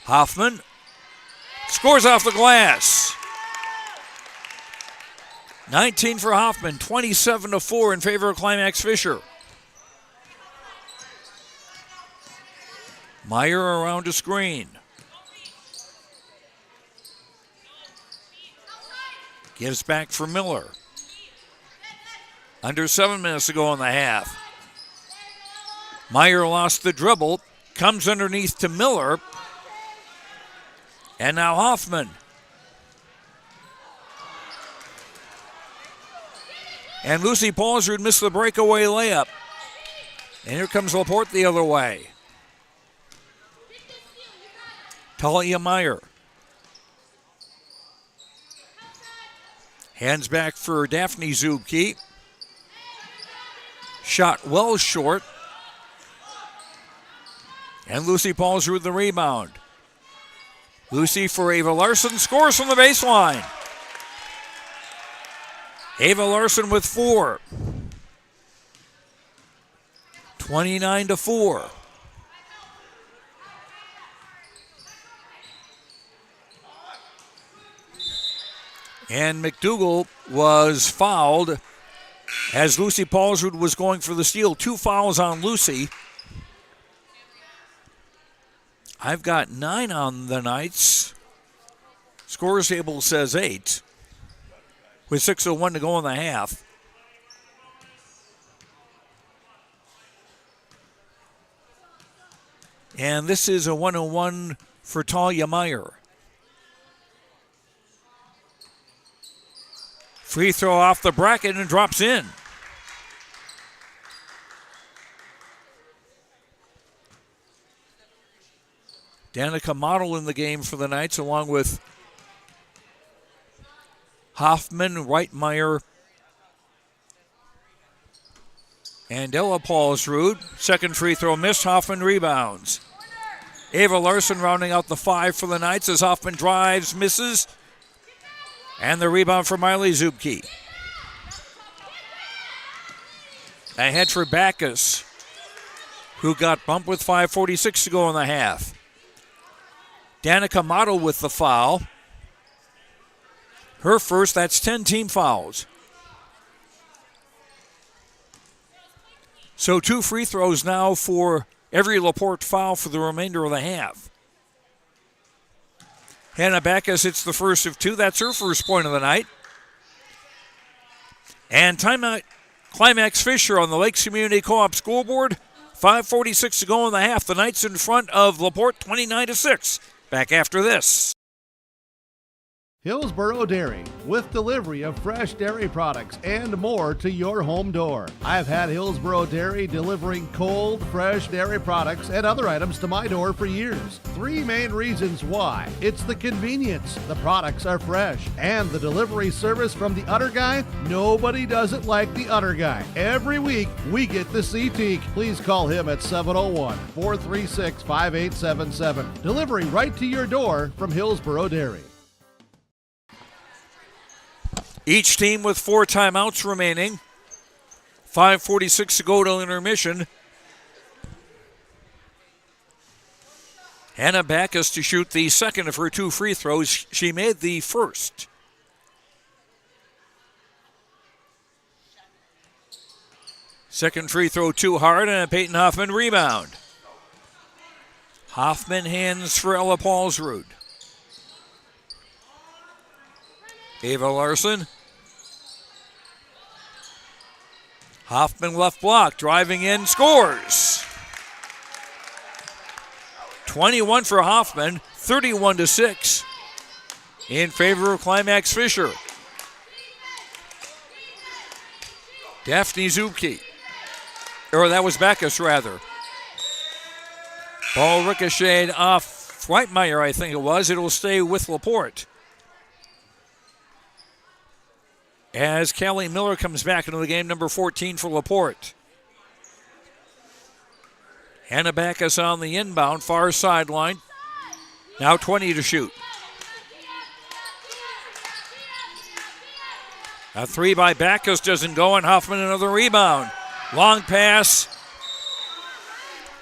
Hoffman scores off the glass. 19 for Hoffman, 27-4 in favor of Climax-Fisher. Meyer around a screen. Gives back for Miller. Under 7 minutes to go in the half. Meyer lost the dribble, comes underneath to Miller. And now Hoffman. And Lucy Paulsrud missed the breakaway layup. And here comes Laporte the other way. Talia Meyer. Hands back for Daphne Zubke. Shot well short. And Lucy Paulsrud the rebound. Lucy for Ava Larson, scores from the baseline. Ava Larson with 4. 29-4. And McDougal was fouled as Lucy Paulsrud was going for the steal. 2 fouls on Lucy. I've got 9 on the Knights. Scores table says 8. With 6:01 to go in the half. And this is a 101 for Talia Meyer. Free throw off the bracket and drops in. Danica Model in the game for the Knights, along with Hoffman, Reitmeyer, and Ella Paulsrud. Second free throw missed. Hoffman rebounds. Ava Larson rounding out the 5 for the Knights as Hoffman drives, misses. And the rebound for Miley Zubke. Ahead for Backus, who got bumped with 5:46 to go in the half. Danica Model with the foul. Her first, that's 10 team fouls. So 2 free throws now for every Laporte foul for the remainder of the half. Hannah Backus hits the first of 2. That's her first point of the night. And timeout Climax-Fisher on the Lakes Community Co-op scoreboard. 5:46 to go in the half. The Knights in front of Laporte 29-6. Back after this. Hillsboro Dairy, with delivery of fresh dairy products and more to your home door. I've had Hillsboro Dairy delivering cold, fresh dairy products and other items to my door for years. 3 main reasons why. It's the convenience, the products are fresh, and the delivery service from the Udder Guy. Nobody does it like the Udder Guy. Every week, we get the CT. Please call him at 701-436-5877. Delivery right to your door from Hillsboro Dairy. Each team with 4 timeouts remaining. 5:46 to go to intermission. Hannah Backus to shoot the second of her 2 free throws. She made the first. Second free throw too hard, and a Peyton Hoffman rebound. Hoffman hands for Ella Paulsrud. Ava Larson. Hoffman left block, driving in, scores. 21 for Hoffman, 31-6 in favor of Climax-Fisher. Daphne Zubke, or that was Backus rather. Ball ricocheted off Reitmeyer, I think it was. It'll stay with Laporte. As Callie Miller comes back into the game, number 14 for Laporte. Hannah Backus on the inbound, far sideline. Now 20 to shoot. A three by Backus doesn't go, and Hoffman another rebound. Long pass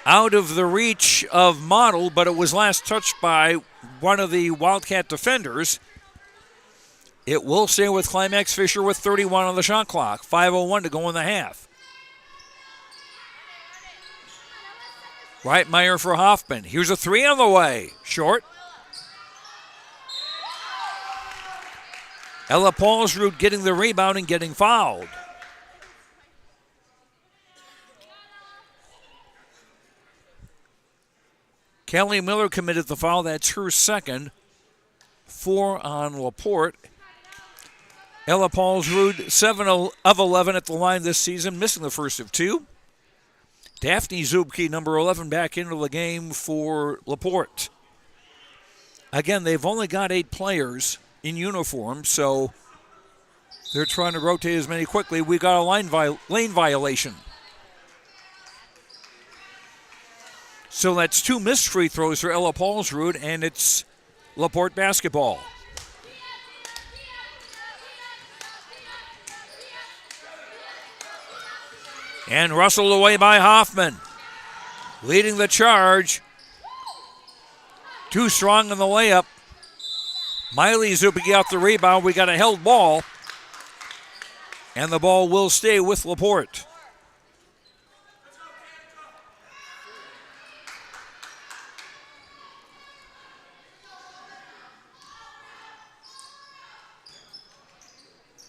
out of the reach of Model, but it was last touched by one of the Wildcat defenders. It will stay with Climax-Fisher with 31 on the shot clock. 5:01 to go in the half. Reitmeyer for Hoffman. Here's a three on the way. Short. Ella Paulsrud getting the rebound and getting fouled. Callie Miller committed the foul. That's her second. 4 on Laporte. Ella Paulsrud, 7 of 11 at the line this season, missing the first of 2. Daphne Zubke, number 11, back into the game for Laporte. Again, they've only got 8 players in uniform, so they're trying to rotate as many quickly. We got a lane violation. So that's 2 missed free throws for Ella Paulsrud, and it's Laporte basketball. And rustled away by Hoffman. Leading the charge. Too strong in the layup. Miley Zubke out the rebound. We got a held ball. And the ball will stay with Laporte.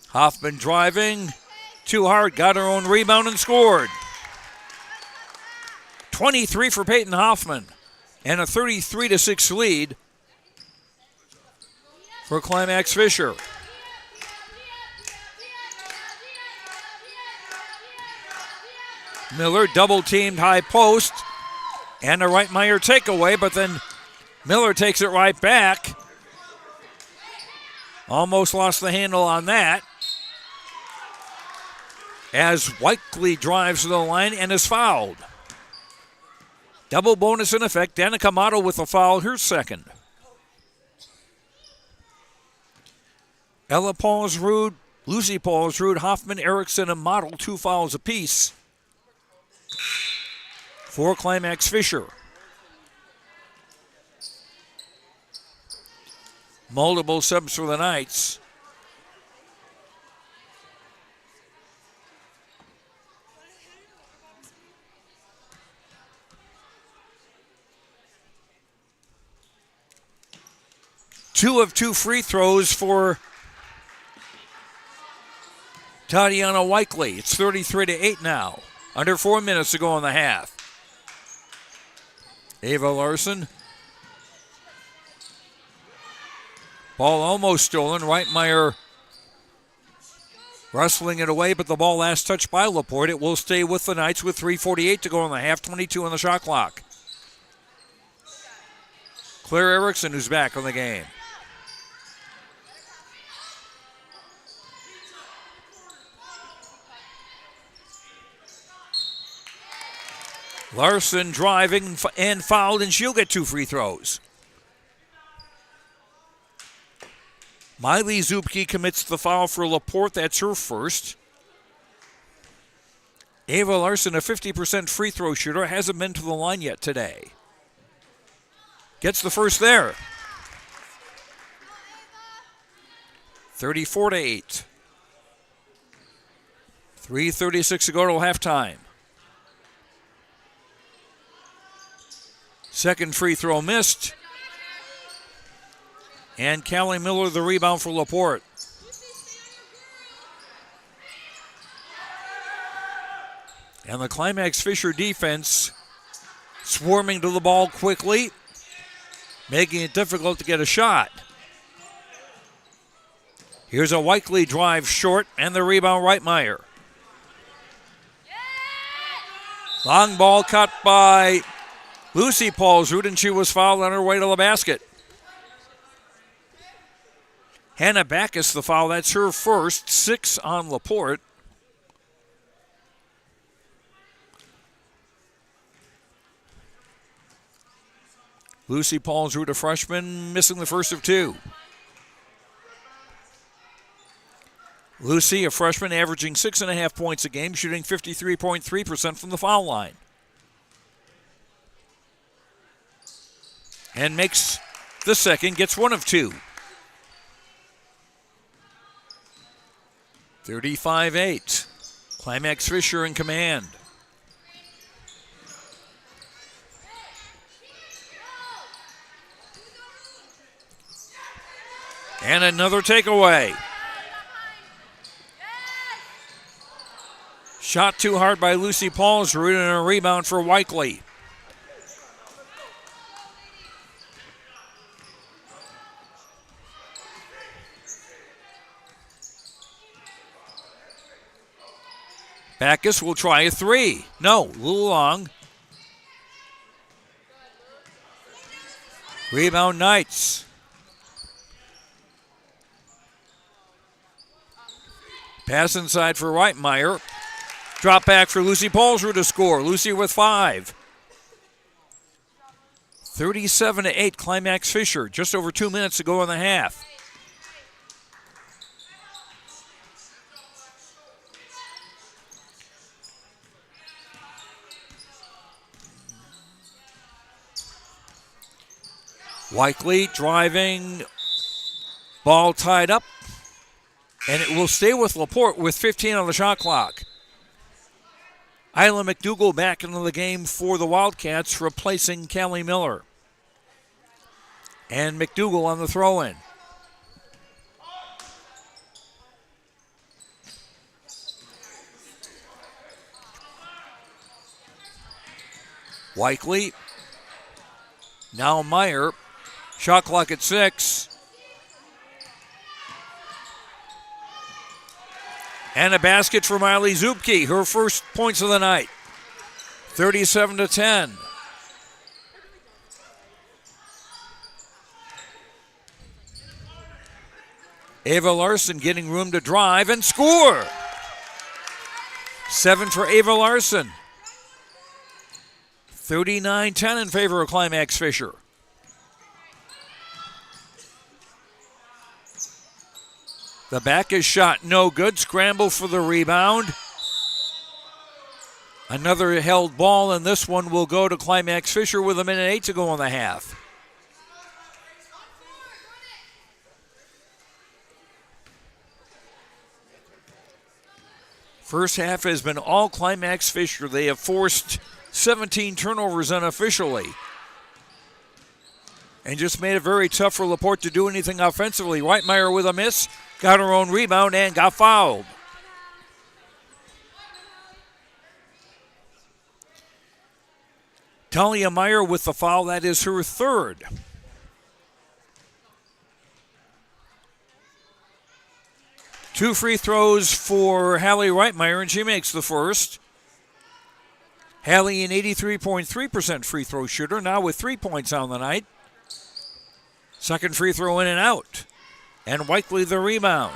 Hoffman driving. Too hard, got her own rebound and scored. 23 for Peyton Hoffman and a 33-6 lead for Climax-Fisher. Miller double-teamed high post and a Reitmeyer takeaway, but then Miller takes it right back. Almost lost the handle on that. As Whiteley drives to the line and is fouled. Double bonus in effect. Danica Model with a foul, her second. Ella Paulsrud, Lucy Paulsrud, Hoffman, Erickson, and Model, 2 fouls apiece for Climax-Fisher. Multiple subs for the Knights. Two of 2 free throws for Tatiana Whiteley. It's 33-8 now. Under 4 minutes to go in the half. Ava Larson. Ball almost stolen. Reitmeyer wrestling it away, but the ball last touched by Laporte. It will stay with the Knights with 3:48 to go in the half. 22 on the shot clock. Claire Erickson, who's back on the game. Larson driving and fouled, and she'll get 2 free throws. Miley Zubke commits the foul for Laporte. That's her first. Ava Larson, a 50% free throw shooter, hasn't been to the line yet today. Gets the first there. 34-8. 3:36 to go till halftime. Second free throw missed. And Callie Miller the rebound for Laporte. And the Climax-Fisher defense swarming to the ball quickly, making it difficult to get a shot. Here's a Weichli drive short, and the rebound Reitmeyer. Long ball cut by Lucy Paulsrud, and she was fouled on her way to the basket. Hannah Backus the foul, that's her first, 6 on Laporte. Lucy Paulsrud, a freshman, missing the first of 2. Lucy, a freshman, averaging 6.5 points a game, shooting 53.3% from the foul line. And makes the second, gets 1 of 2. 35-8. Climax-Fisher in command. And another takeaway. Shot too hard by Lucy Paulsrud, and a rebound for Weichli. Backus will try a 3. No, a little long. Rebound Knights. Pass inside for Reitmeyer. Drop back for Lucy Paulsrud to score. Lucy with 5. 37-8, Climax-Fisher. Just over 2 minutes to go in the half. Weichli driving. Ball tied up. And it will stay with Laporte with 15 on the shot clock. Isla McDougall back into the game for the Wildcats, replacing Callie Miller. And McDougall on the throw-in. Weichli. Now Meyer. Shot clock at 6. And a basket for Miley Zupke, her first points of the night. 37-10. Ava Larson getting room to drive and score. 7 for Ava Larson. 39-10 in favor of Climax-Fisher. The back is shot no good. Scramble for the rebound. Another held ball, and this one will go to Climax-Fisher with 1:08 to go in the half. First half has been all Climax-Fisher. They have forced 17 turnovers unofficially and just made it very tough for Laporte to do anything offensively. Reitmeyer with a miss, got her own rebound, and got fouled. Talia Meyer with the foul. That is her third. Two free throws for Hallie Reitmeyer, and she makes the first. Hallie, an 83.3% free throw shooter, now with 3 points on the night. Second free throw in and out. And Weichli the rebound.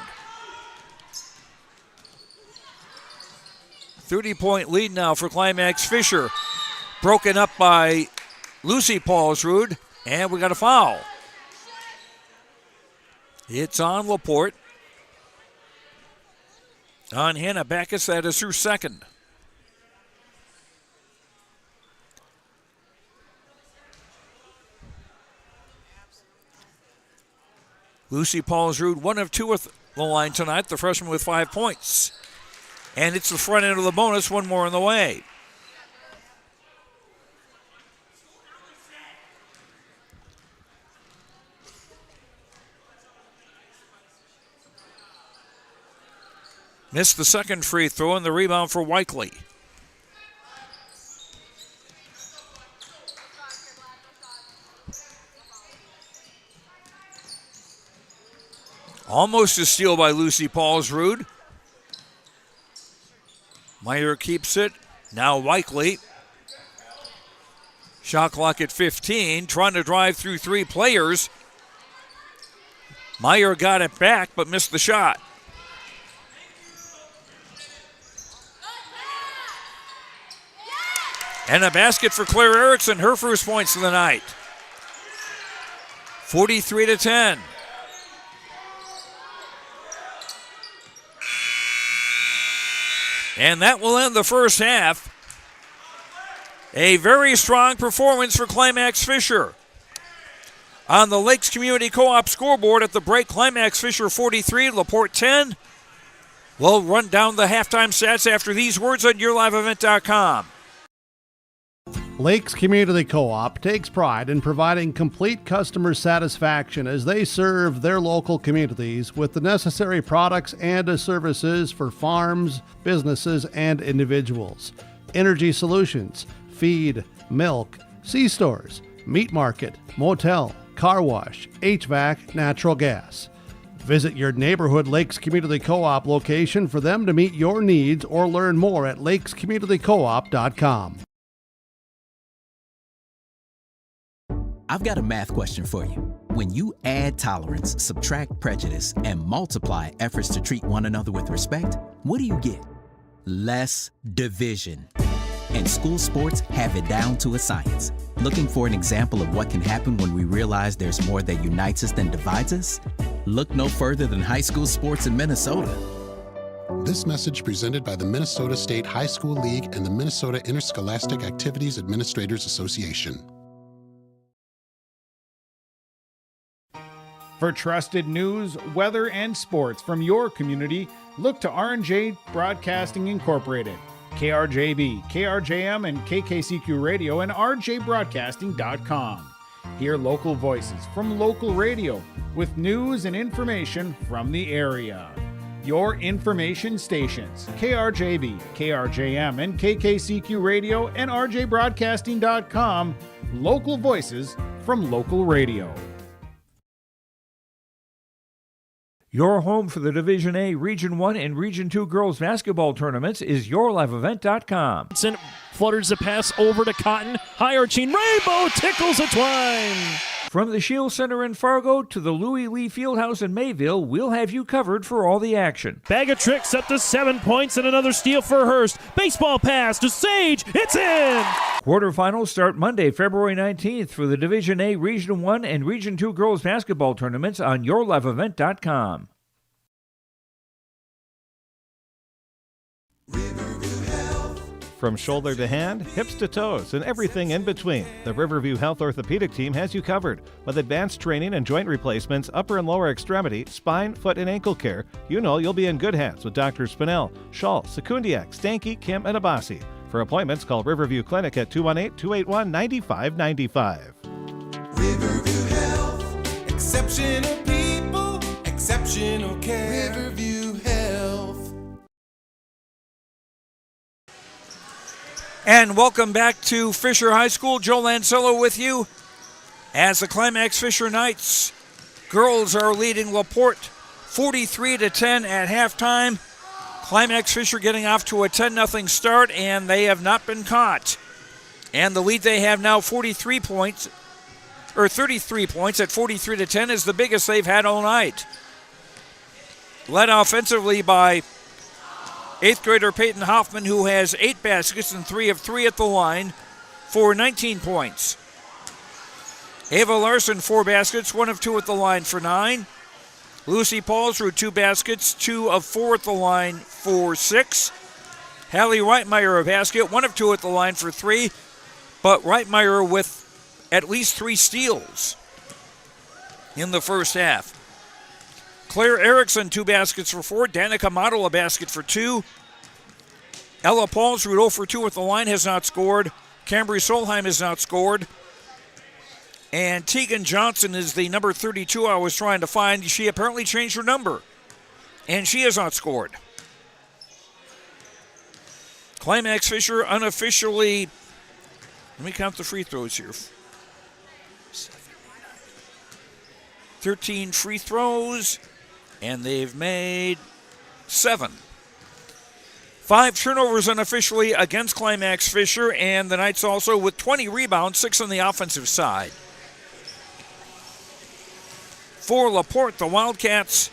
30-point lead now for Climax-Fisher. Broken up by Lucy Paulsrud, and we got a foul. It's on Laporte. On Hannah Backus, that is her second. Lucy Paulsrud, 1 of 2 at the line tonight, the freshman with 5 points. And it's the front end of the bonus, one more on the way. Missed the second free throw and the rebound for Weichli. Almost a steal by Lucy Paulsrud. Meyer keeps it. Now Weichli. Shot clock at 15. Trying to drive through three players. Meyer got it back but missed the shot. And a basket for Claire Erickson, her first points of the night. 43-10. And that will end the first half. A very strong performance for Climax-Fisher. On the Lakes Community Co-op scoreboard at the break, Climax-Fisher 43, Laporte 10. We'll run down the halftime stats after these words on YourLiveEvent.com. Lakes Community Co-op takes pride in providing complete customer satisfaction as they serve their local communities with the necessary products and services for farms, businesses, and individuals. Energy solutions, feed, milk, C-stores, meat market, motel, car wash, HVAC, natural gas. Visit your neighborhood Lakes Community Co-op location for them to meet your needs or learn more at lakescommunitycoop.com. I've got a math question for you. When you add tolerance, subtract prejudice, and multiply efforts to treat one another with respect, what do you get? Less division. And school sports have it down to a science. Looking for an example of what can happen when we realize there's more that unites us than divides us? Look no further than high school sports in Minnesota. This message presented by the Minnesota State High School League and the Minnesota Interscholastic Activities Administrators Association. For trusted news, weather, and sports from your community, look to R&J Broadcasting Incorporated, KRJB, KRJM, and KKCQ Radio, and rjbroadcasting.com. Hear local voices from local radio with news and information from the area. Your information stations, KRJB, KRJM, and KKCQ Radio, and rjbroadcasting.com. Local voices from local radio. Your home for the Division A, Region 1, and Region 2 girls basketball tournaments is YourLiveEvent.com. Flutters the pass over to Cotton. High arching rainbow tickles a twine. From the Shield Center in Fargo to the Louis Lee Fieldhouse in Mayville, we'll have you covered for all the action. Bag of tricks up to 7 points and another steal for Hurst. Baseball pass to Sage. It's in! Quarterfinals start Monday, February 19th for the Division A, Region 1, and Region 2 girls basketball tournaments on YourLiveEvent.com. From shoulder to hand, hips to toes, and everything in between, the Riverview Health Orthopedic Team has you covered. With advanced training and joint replacements, upper and lower extremity, spine, foot, and ankle care, you know you'll be in good hands with Drs. Spinell, Schall, Sekundiak, Stanky, Kim, and Abassi. For appointments, call Riverview Clinic at 218-281-9595. Riverview Health, exceptional people, exceptional care. Riverview Health. And welcome back to Fisher High School. Joe Lancello with you as the Climax-Fisher Knights girls are leading Laporte 43-10 at halftime. Climax-Fisher getting off to a 10-0 start, and they have not been caught. And the lead they have now 33 points at 43-10 is the biggest they've had all night. Led offensively by 8th grader Peyton Hoffman, who has 8 baskets and 3 of 3 at the line for 19 points. Ava Larson, 4 baskets, 1 of 2 at the line for 9. Lucy Paulsrud, 2 baskets, 2 of 4 at the line for 6. Hallie Reitmeyer, a basket, 1 of 2 at the line for 3, but Reitmeyer with at least 3 steals in the first half. Claire Erickson, 2 baskets for 4. Danica Model, a basket for 2. Ella Paulsrud 0 for 2 at the line, has not scored. Cambry Solheim has not scored. And Tegan Johnson is the number 32 I was trying to find. She apparently changed her number, and she has not scored. Climax-Fisher unofficially, let me count the free throws here. 13 free throws, and they've made 7. 5 turnovers unofficially against Climax-Fisher, and the Knights also with 20 rebounds, 6 on the offensive side. For Laporte, the Wildcats,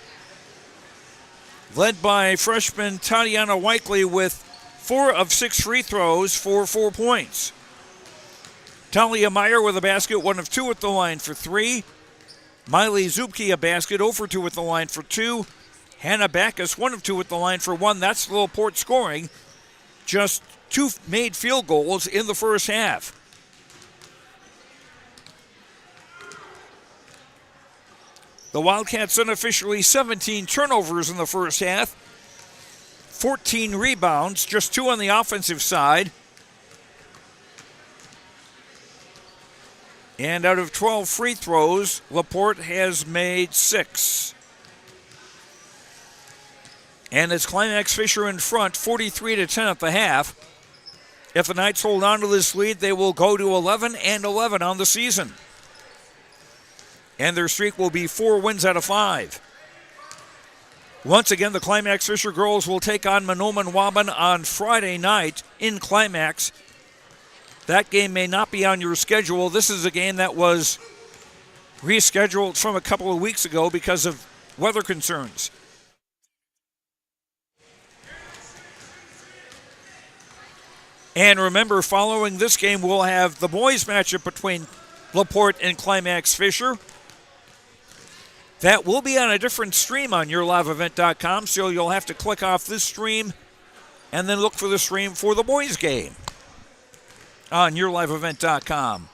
led by freshman Tatiana Weichli with 4 of 6 free throws for 4 points. Talia Meyer with a basket, 1 of 2 at the line for 3. Miley Zupke a basket, 0 for 2 at the line for 2. Hannah Backus, 1 of 2 at the line for 1. That's the Laporte scoring. Just 2 made field goals in the first half. The Wildcats unofficially 17 turnovers in the first half. 14 rebounds, just 2 on the offensive side. And out of 12 free throws, Laporte has made 6. And it's Climax-Fisher in front, 43-10 at the half. If the Knights hold on to this lead, they will go to 11-11 on the season. And their streak will be 4 wins out of 5. Once again, the Climax-Fisher girls will take on Mahnomen Waban on Friday night in Climax. That game may not be on your schedule. This is a game that was rescheduled from a couple of weeks ago because of weather concerns. And remember, following this game, we'll have the boys matchup between Laporte and Climax-Fisher. That will be on a different stream on YourLiveEvent.com, so you'll have to click off this stream and then look for the stream for the boys game on YourLiveEvent.com.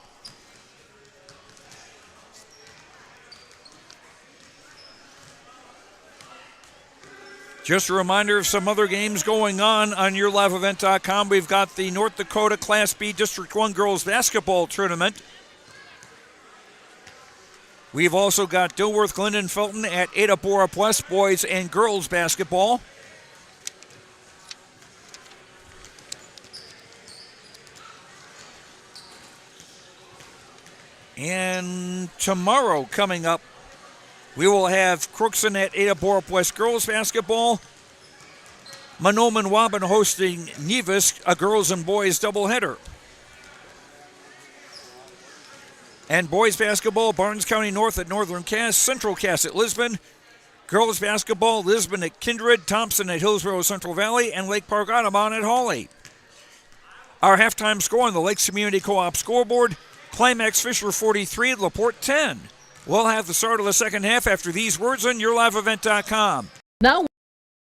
Just a reminder of some other games going on YourLiveEvent.com. We've got the North Dakota Class B District 1 Girls Basketball Tournament. We've also got Dilworth, Glendon, Felton at Ada Borup West Boys and Girls Basketball. And tomorrow coming up, we will have Crookston at Ada Borup West Girls Basketball. Mahnomen Waban hosting Nevis, a girls and boys doubleheader. And boys basketball, Barnes County North at Northern Cass, Central Cass at Lisbon. Girls basketball, Lisbon at Kindred, Thompson at Hillsborough Central Valley, and Lake Park Audubon at Hawley. Our halftime score on the Lakes Community Co-op scoreboard, Climax-Fisher 43, Laporte 10. We'll have the start of the second half after these words on YourLiveEvent.com. Now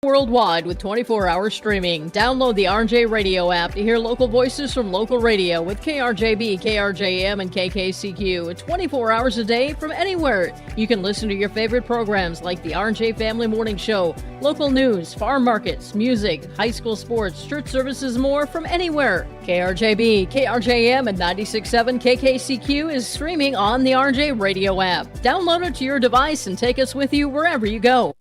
worldwide with 24-hour streaming. Download the RJ Radio app to hear local voices from local radio with KRJB, KRJM, and KKCQ. 24 hours a day from anywhere. You can listen to your favorite programs like the RJ Family Morning Show, local news, farm markets, music, high school sports, church services, more from anywhere. KRJB, KRJM, and 96.7 KKCQ is streaming on the RJ Radio app. Download it to your device and take us with you wherever you go.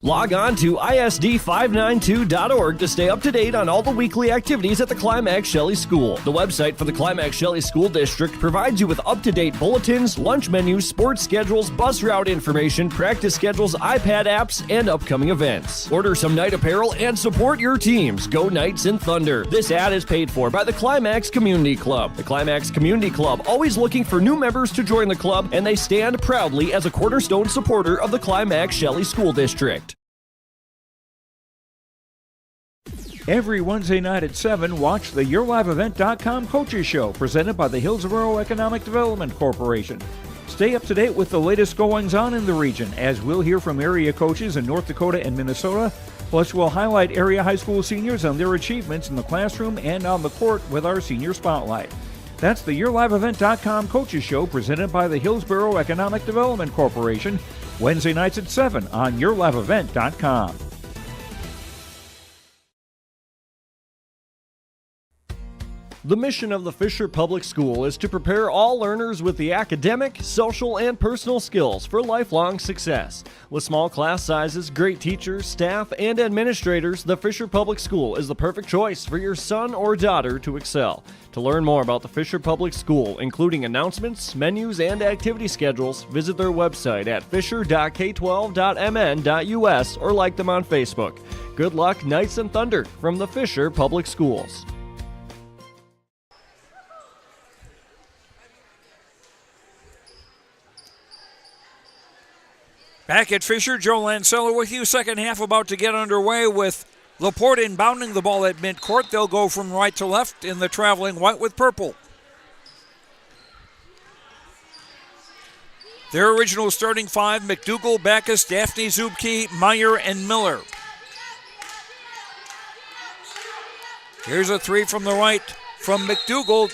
Log on to ISD592.org to stay up to date on all the weekly activities at the Climax Shelley School. The website for the Climax Shelley School District provides you with up-to-date bulletins, lunch menus, sports schedules, bus route information, practice schedules, iPad apps, and upcoming events. Order some night apparel and support your teams. Go Knights and Thunder. This ad is paid for by the Climax Community Club. The Climax Community Club, always looking for new members to join the club, and they stand proudly as a cornerstone supporter of the Climax Shelley School District. Every Wednesday night at 7, watch the YourLiveEvent.com Coaches Show presented by the Hillsborough Economic Development Corporation. Stay up to date with the latest goings-on in the region, as we'll hear from area coaches in North Dakota and Minnesota. Plus, we'll highlight area high school seniors and their achievements in the classroom and on the court with our Senior Spotlight. That's the YourLiveEvent.com Coaches Show presented by the Hillsborough Economic Development Corporation, Wednesday nights at 7 on YourLiveEvent.com. The mission of the Fisher Public School is to prepare all learners with the academic, social, and personal skills for lifelong success. With small class sizes, great teachers, staff, and administrators, the Fisher Public School is the perfect choice for your son or daughter to excel. To learn more about the Fisher Public School, including announcements, menus, and activity schedules, visit their website at fisher.k12.mn.us or like them on Facebook. Good luck, Knights and Thunder, from the Fisher Public Schools. Back at Fisher, Joe Lanceller with you. Second half about to get underway with Laporte inbounding the ball at midcourt. They'll go from right to left in the traveling white with purple. Their original starting five: McDougal, Backus, Daphne, Zubke, Meyer, and Miller. Here's a three from the right from McDougal.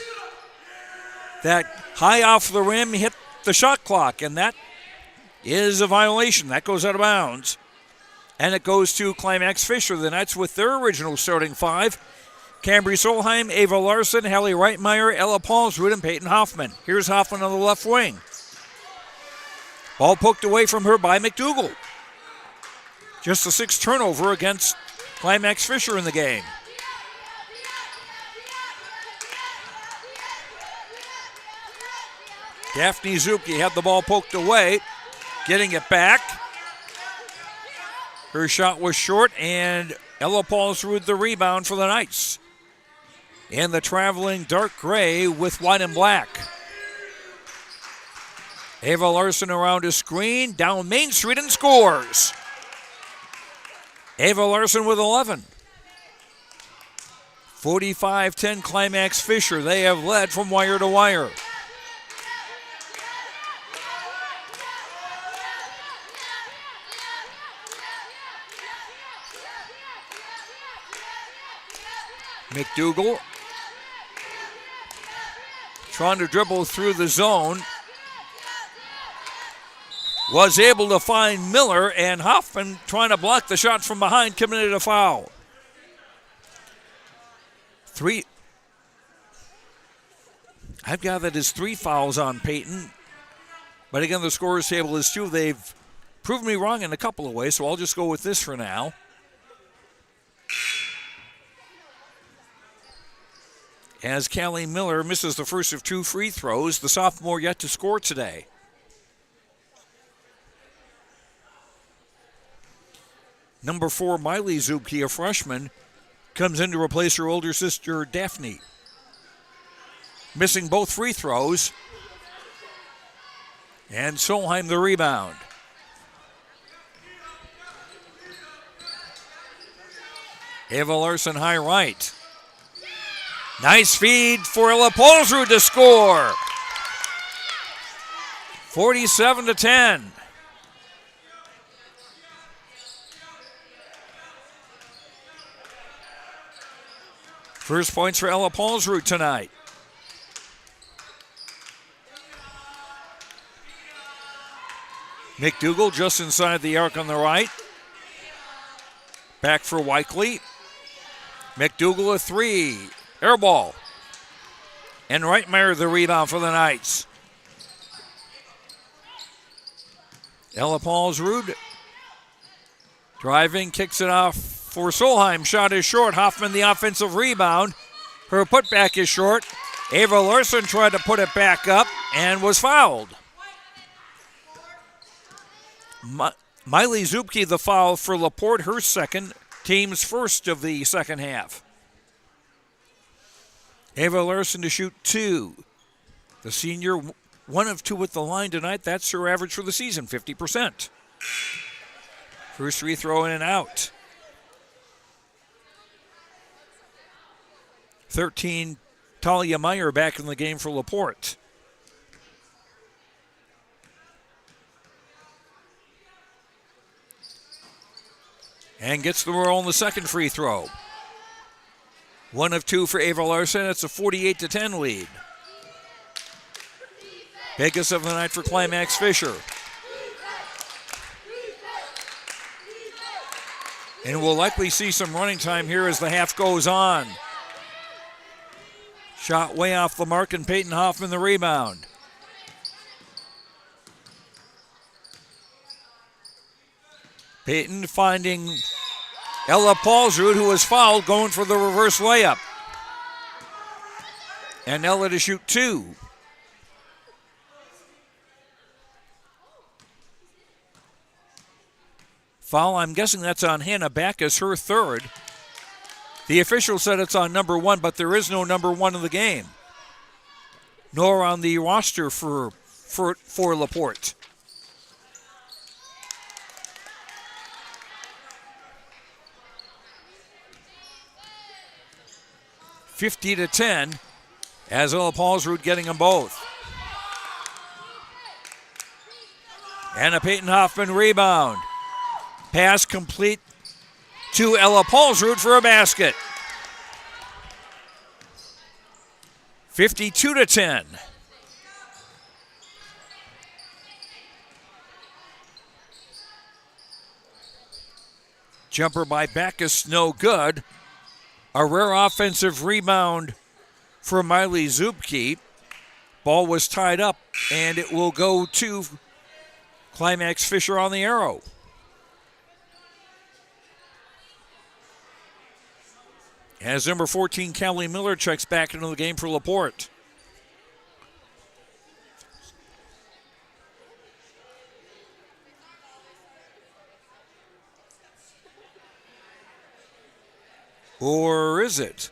That high off the rim hit the shot clock, and that is a violation. That goes out of bounds. And it goes to Climax-Fisher. The Knights with their original starting five: Cambry Solheim, Ava Larson, Hallie Reitmeyer, Ella Paulsrud, and Peyton Hoffman. Here's Hoffman on the left wing. Ball poked away from her by McDougal. Just a sixth turnover against Climax-Fisher in the game. Daphne Zupke had the ball poked away. Getting it back. Her shot was short, and Ella Paulsrud the rebound for the Knights. In the traveling dark gray with white and black. Ava Larson around a screen, down Main Street and scores. Ava Larson with 11. 45-10 Climax-Fisher. They have led from wire to wire. McDougal trying to dribble through the zone. Was able to find Miller, and Hoffman trying to block the shot from behind, committed a foul. I've got that as 3 fouls on Peyton. But again, the scorer's table is 2. They've proved me wrong in a couple of ways, so I'll just go with this for now. As Callie Miller misses the first of 2 free throws, the sophomore yet to score today. Number 4, Miley Zubke, a freshman, comes in to replace her older sister, Daphne. Missing both free throws. And Solheim the rebound. Ava Larson high right. Nice feed for Ella Paulsrud to score. 47-10. First points for Ella Paulsrud tonight. McDougal just inside the arc on the right. Back for Weichli. McDougal a 3. Air ball. And Reitmeyer the rebound for the Knights. Ella Paulsrud driving, kicks it off for Solheim. Shot is short. Hoffman the offensive rebound. Her putback is short. Ava Larson tried to put it back up and was fouled. Miley Zupke the foul for Laporte, her second, team's first of the second half. Ava Larson to shoot 2. The senior, 1 of 2 at the line tonight. That's her average for the season, 50%. First free throw in and out. 13, Talia Meyer back in the game for Laporte. And gets the roll on the second free throw. 1 of 2 for Ava Larson. It's a 48-10 lead. Biggest of the night for Climax-Fisher. And we'll likely see some running time here as the half goes on. Shot way off the mark, and Peyton Hoffman the rebound. Peyton finding Ella Paulsrud, who was fouled, going for the reverse layup. And Ella to shoot 2. Foul, I'm guessing that's on Hannah Backus, her third. The official said it's on number 1, but there is no number 1 in the game, nor on the roster for Laporte. (50-10) as Ella Paulsrud getting them both. And a Peyton Hoffman rebound. Pass complete to Ella Paulsrud for a basket. 52-10. Jumper by Backus, no good. A rare offensive rebound for Miley Zubke. Ball was tied up, and it will go to Climax-Fisher on the arrow. As number 14, Callie Miller, checks back into the game for Laporte. Or is it?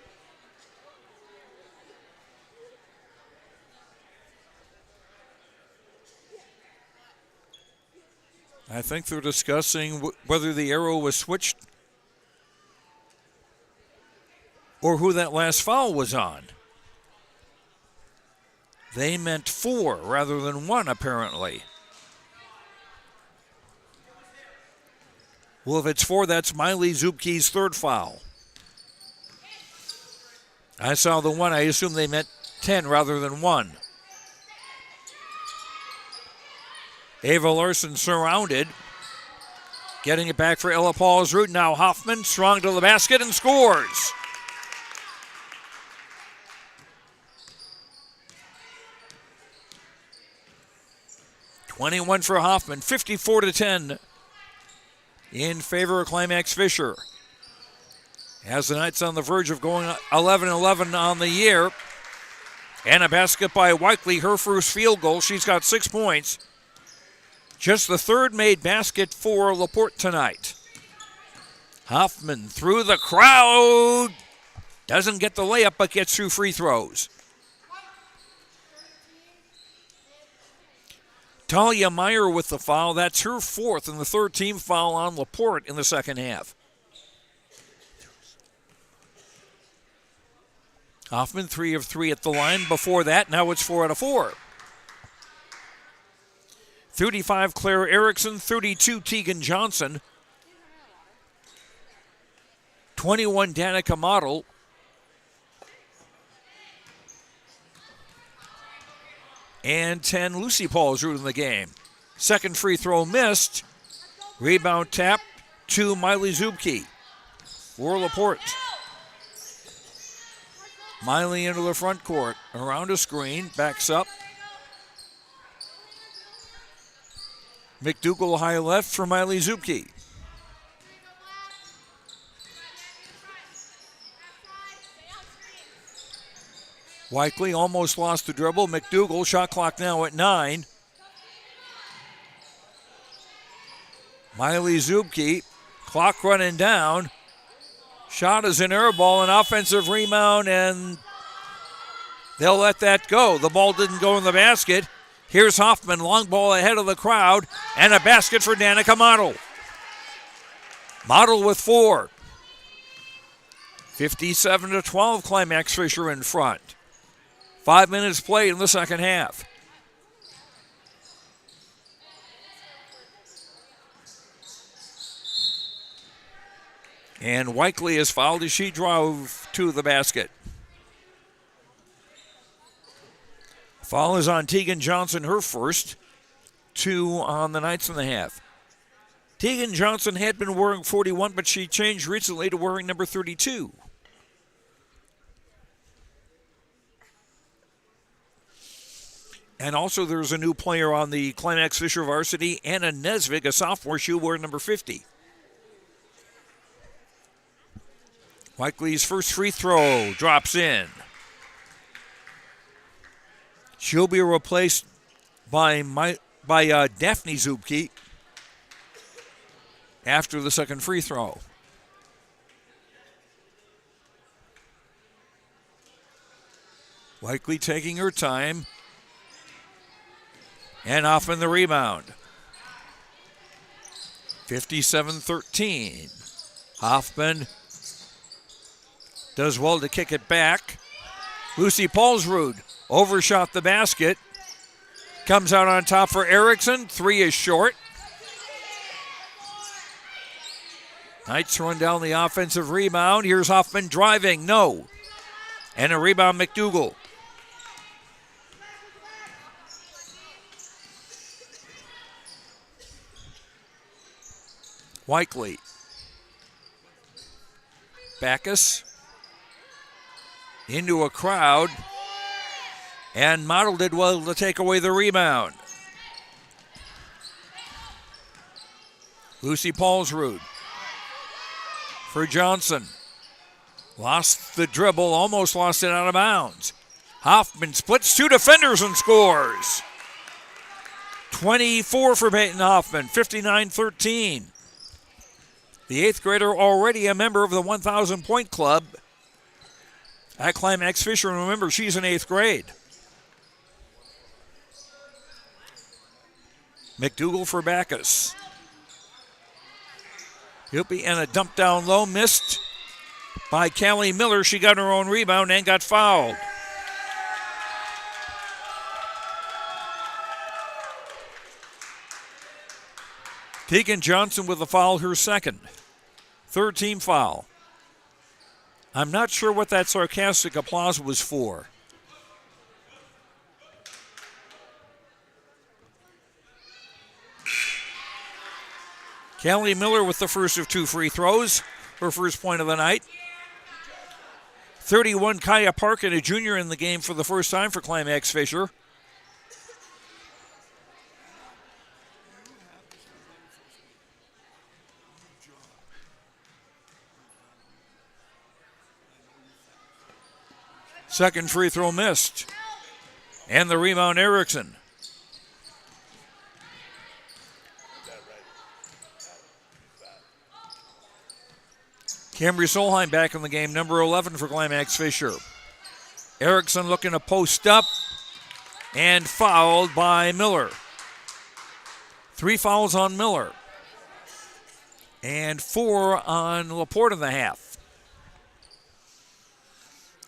I think they're discussing whether the arrow was switched or who that last foul was on. They meant 4 rather than 1, apparently. Well, if it's 4, that's Miley Zubke's third foul. I saw the 1. I assume they meant 10 rather than 1. Ava Larson surrounded. Getting it back for Ella Paulsrud. Now Hoffman strong to the basket and scores. (21 for Hoffman, 54-10 in favor of Climax-Fisher. As the Knights on the verge of going 11-11 on the year. And a basket by Whiteley, her first field goal. She's got 6 points. Just the third made basket for Laporte tonight. Hoffman through the crowd. Doesn't get the layup, but gets 2 free throws. Talia Meyer with the foul. That's her 4th and the 3rd team foul on Laporte in the second half. Hoffman 3 of 3 at the line. Before that, now it's 4 out of 4. 35 Claire Erickson, 32 Tegan Johnson, 21 Danica Model, and 10 Lucy Paulsrud in the game. Second free throw missed. Rebound tap to Miley Zubke for Laporte. Miley into the front court, around a screen, backs up. McDougal high left for Miley Zubke. Whiteley almost lost the dribble. McDougal, shot clock now at 9. Miley Zubke, clock running down. Shot is an air ball, an offensive rebound, and they'll let that go. The ball didn't go in the basket. Here's Hoffman, long ball ahead of the crowd, and a basket for Danica Model. Model with 4. 57-12, Climax-Fisher in front. 5 minutes played in the second half. And Weichli is fouled as she drove to the basket. Foul is on Tegan Johnson, her first. 2 on the Knights in the half. Tegan Johnson had been wearing 41, but she changed recently to wearing number 32. And also there's a new player on the Climax-Fisher varsity, Anna Nesvig, a sophomore. She'll wear number 50. Weichli's first free throw drops in. She'll be replaced by Daphne Zubke after the second free throw. Weichli taking her time. And Hoffman the rebound. 57-13. Hoffman does well to kick it back. Lucy Paulsrud overshot the basket. Comes out on top for Erickson. 3 is short. Knights run down the offensive rebound. Here's Hoffman driving. No. And a rebound, McDougal. Weichli. Backus. Into a crowd. And Model did well to take away the rebound. Lucy Paulsrud for Johnson. Lost the dribble, almost lost it out of bounds. Hoffman splits 2 defenders and scores. 24 for Peyton Hoffman, 59-13. The 8th grader already a member of the 1,000-point club at Climax-Fisher. And remember, she's in 8th grade. McDougal for Backus. Hilpe and a dump down low, missed by Callie Miller. She got her own rebound and got fouled. Tegan Johnson with a foul, her second. 3rd team foul. I'm not sure what that sarcastic applause was for. Callie Miller with the first of 2 free throws, her first point of the night. 31, Kaya Parkin, a junior in the game for the first time for Climax-Fisher. Second free throw missed. And the rebound, Erickson. Cambry Solheim back in the game, number 11 for Climax-Fisher. Erickson looking to post up and fouled by Miller. 3 fouls on Miller. And 4 on Laporte in the half.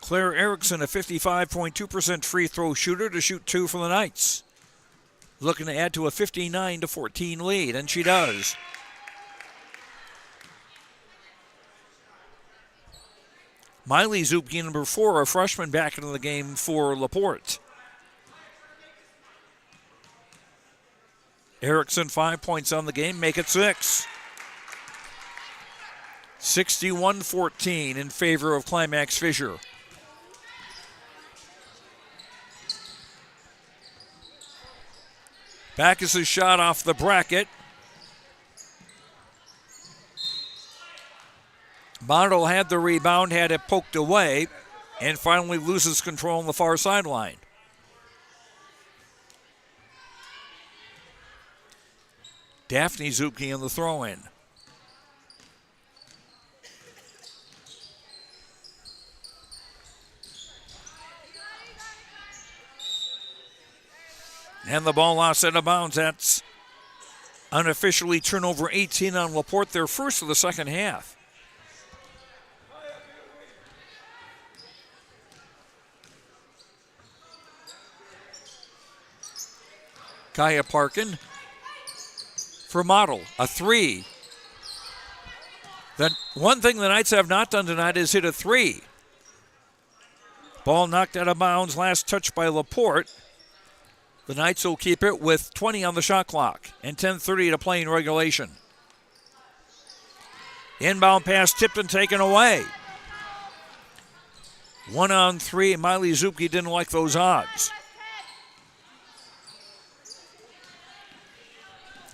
Claire Erickson, a 55.2% free throw shooter, to shoot 2 for the Knights. Looking to add to a 59-14 lead, and she does. Miley Zupke, number 4, a freshman, back into the game for Laporte. Erickson, 5 points on the game, make it 6. 61-14 in favor of Climax-Fisher. Backus' shot off the bracket. Bondel had the rebound, had it poked away, and finally loses control on the far sideline. Daphne Zupke in the throw-in. And the ball lost out of bounds. That's unofficially turnover 18 on Laporte, their first of the second half. Kaya Parkin for Model, a 3. The one thing the Knights have not done tonight is hit a 3. Ball knocked out of bounds, last touch by Laporte. The Knights will keep it with 20 on the shot clock and 10:30 to play in regulation. Inbound pass tipped and taken away. 1-on-3, Miley Zupke didn't like those odds.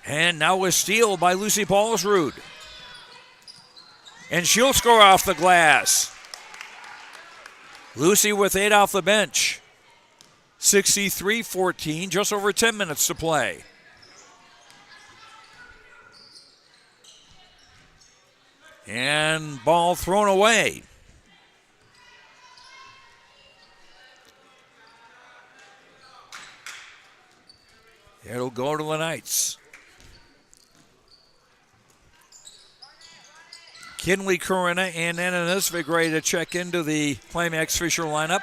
And now a steal by Lucy Paulsrud. And she'll score off the glass. Lucy with 8 off the bench. 63-14, just over 10 minutes to play. And ball thrown away. It'll go to the Knights. Kinley Corona and Anna Nesvig ready to check into the Climax-Fisher lineup.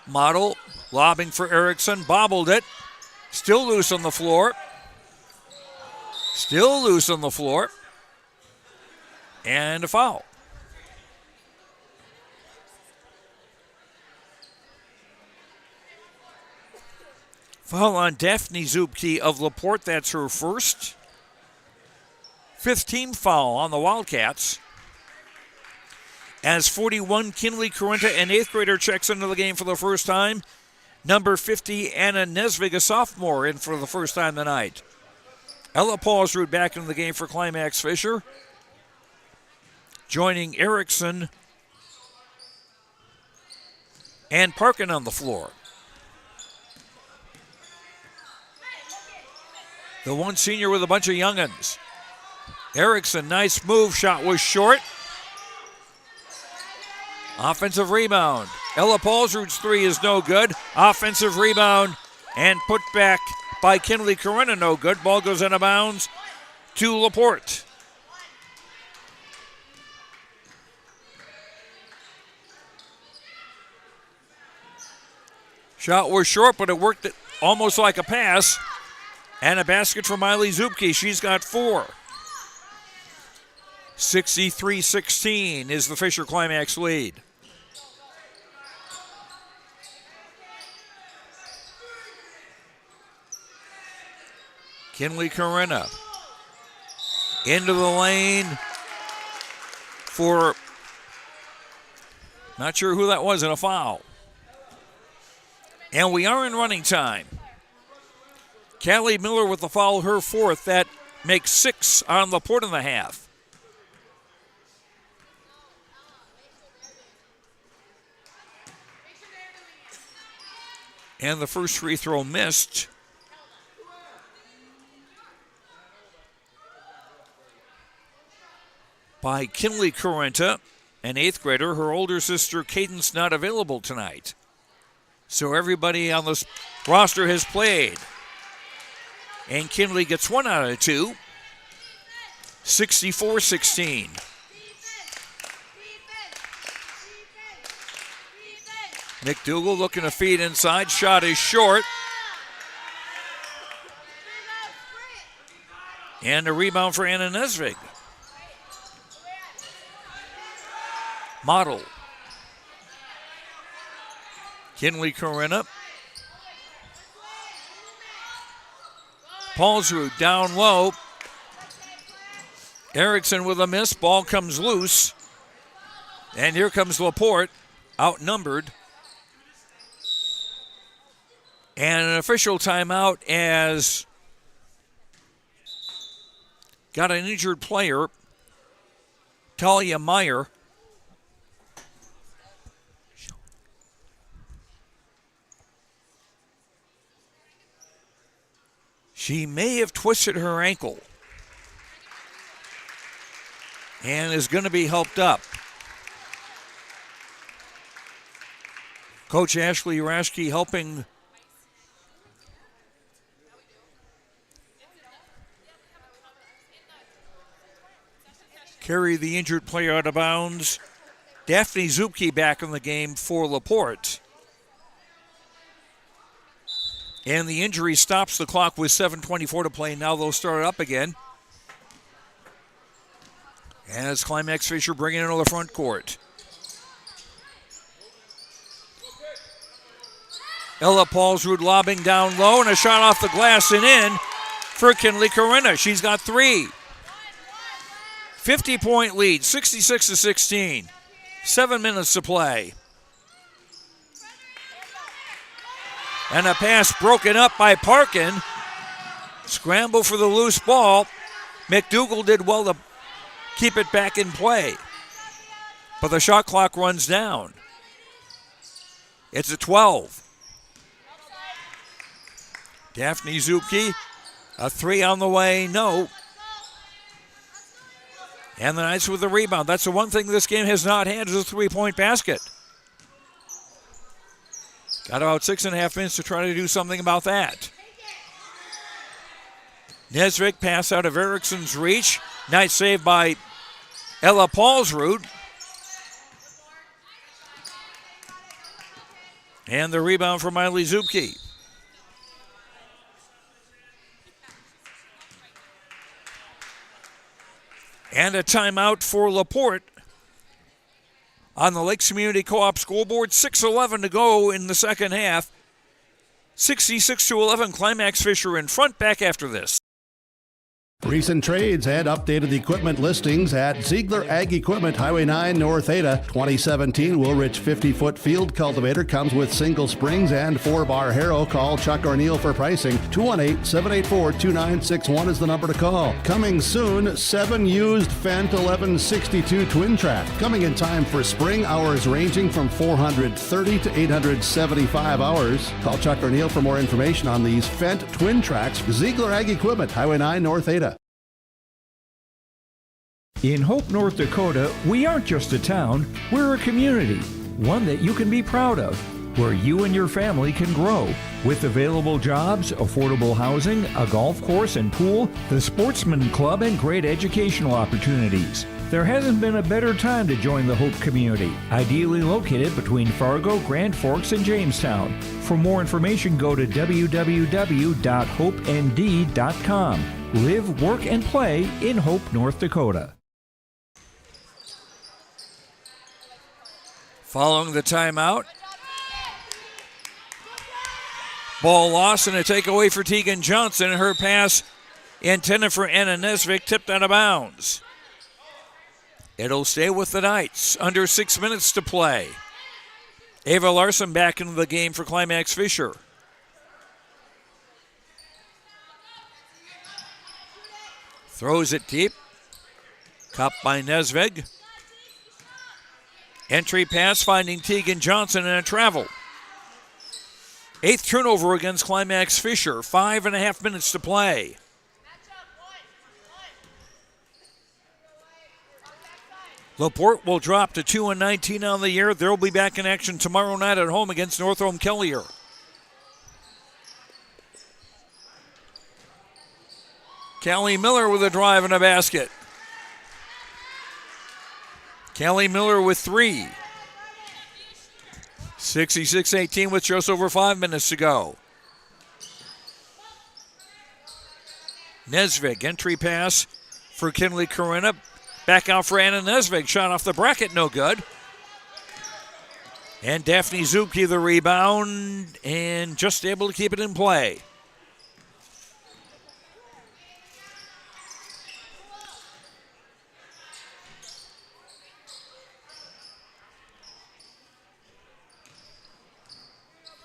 Model lobbing for Erickson, bobbled it. Still loose on the floor. Still loose on the floor. And a foul. Foul on Daphne Zupke of Laporte. That's her first. 5th team foul on the Wildcats. As 41, Kinley Corenta, an 8th grader, checks into the game for the first time. Number 50, Anna Nesvig, a sophomore, in for the first time tonight. Ella Paulsrud back into the game for Climax-Fisher. Joining Erickson and Parkin on the floor. The one senior with a bunch of young'uns. Erickson, nice move, shot was short. Offensive rebound. Ella Paulsrud's 3 is no good. Offensive rebound and put back by Kinley Corona, no good. Ball goes out of bounds to Laporte. Shot was short, but it worked almost like a pass. And a basket for Miley Zupke. She's got 4. 63-16 is the Fisher Climax lead. Kinley Corona into the lane for, not sure who that was, in a foul. And we are in running time. Callie Miller with the foul, her 4th. That makes 6 on Laporte in the half. And the first free throw missed. By Kinley Corenta, an 8th grader. Her older sister, Cadence, not available tonight. So everybody on this roster has played. And Kinley gets 1 out of 2. 64-16. McDougal looking to feed inside. Shot is short. And a rebound for Anna Nesvig. Model. Kinley Corona. Paulsrud down low. Erickson with a miss. Ball comes loose. And here comes Laporte, outnumbered. And an official timeout as got an injured player, Talia Meyer. She may have twisted her ankle and is going to be helped up. Coach Ashley Rashy helping carry the injured player out of bounds. Daphne Zupke back in the game for Laporte. And the injury stops the clock with 7:24 to play. Now they'll start it up again. As Climax-Fisher bringing it into the front court. Ella Paulsrud lobbing down low, and a shot off the glass and in for Kinley Corinna. She's got 3. 50-point lead, 66-16. 7 minutes to play. And a pass broken up by Parkin. Scramble for the loose ball. McDougal did well to keep it back in play. But the shot clock runs down. It's a 12. Daphne Zupke, a 3 on the way, no. And the Knights with the rebound. That's the one thing this game has not had is a 3-point basket. Got about 6.5 minutes to try to do something about that. Nesvik pass out of Erickson's reach. Nice save by Ella Paulsrud. And the rebound for Miley Zupke. And a timeout for Laporte on the Lakes Community Co-op scoreboard. 6:11 to go in the second half. 66-11, Climax-Fisher in front. Back after this. Recent trades had updated the equipment listings at Ziegler Ag Equipment, Highway 9, North Ada. 2017 Woolrich 50-foot field cultivator comes with single springs and 4-bar harrow. Call Chuck O'Neill for pricing. 218-784-2961 is the number to call. Coming soon, 7 used Fendt 1162 twin track. Coming in time for spring, hours ranging from 430 to 875 hours. Call Chuck O'Neill for more information on these Fendt twin tracks. Ziegler Ag Equipment, Highway 9, North Ada. In Hope, North Dakota, we aren't just a town, we're a community, one that you can be proud of, where you and your family can grow. With available jobs, affordable housing, a golf course and pool, the Sportsman Club, and great educational opportunities. There hasn't been a better time to join the Hope community, ideally located between Fargo, Grand Forks, and Jamestown. For more information, go to www.hopend.com. Live, work, and play in Hope, North Dakota. Following the timeout. Ball lost and a takeaway for Tegan Johnson. Her pass intended for Anna Nesvik tipped out of bounds. It'll stay with the Knights. Under 6 minutes to play. Ava Larson back into the game for Climax-Fisher. Throws it deep. Cupped by Nesvig. Entry pass finding Tegan Johnson and a travel. 8th turnover against Climax-Fisher. 5.5 minutes to play. Laporte will drop to 2-19 on the year. They'll be back in action tomorrow night at home against North Rome Kelliher. Callie Miller with a drive and a basket. Callie Miller with 3. 66-18 with just over 5 minutes to go. Nesvig, entry pass for Kinley Corinna. Back out for Anna Nesvig. Shot off the bracket, no good. And Daphne Zupke the rebound and just able to keep it in play.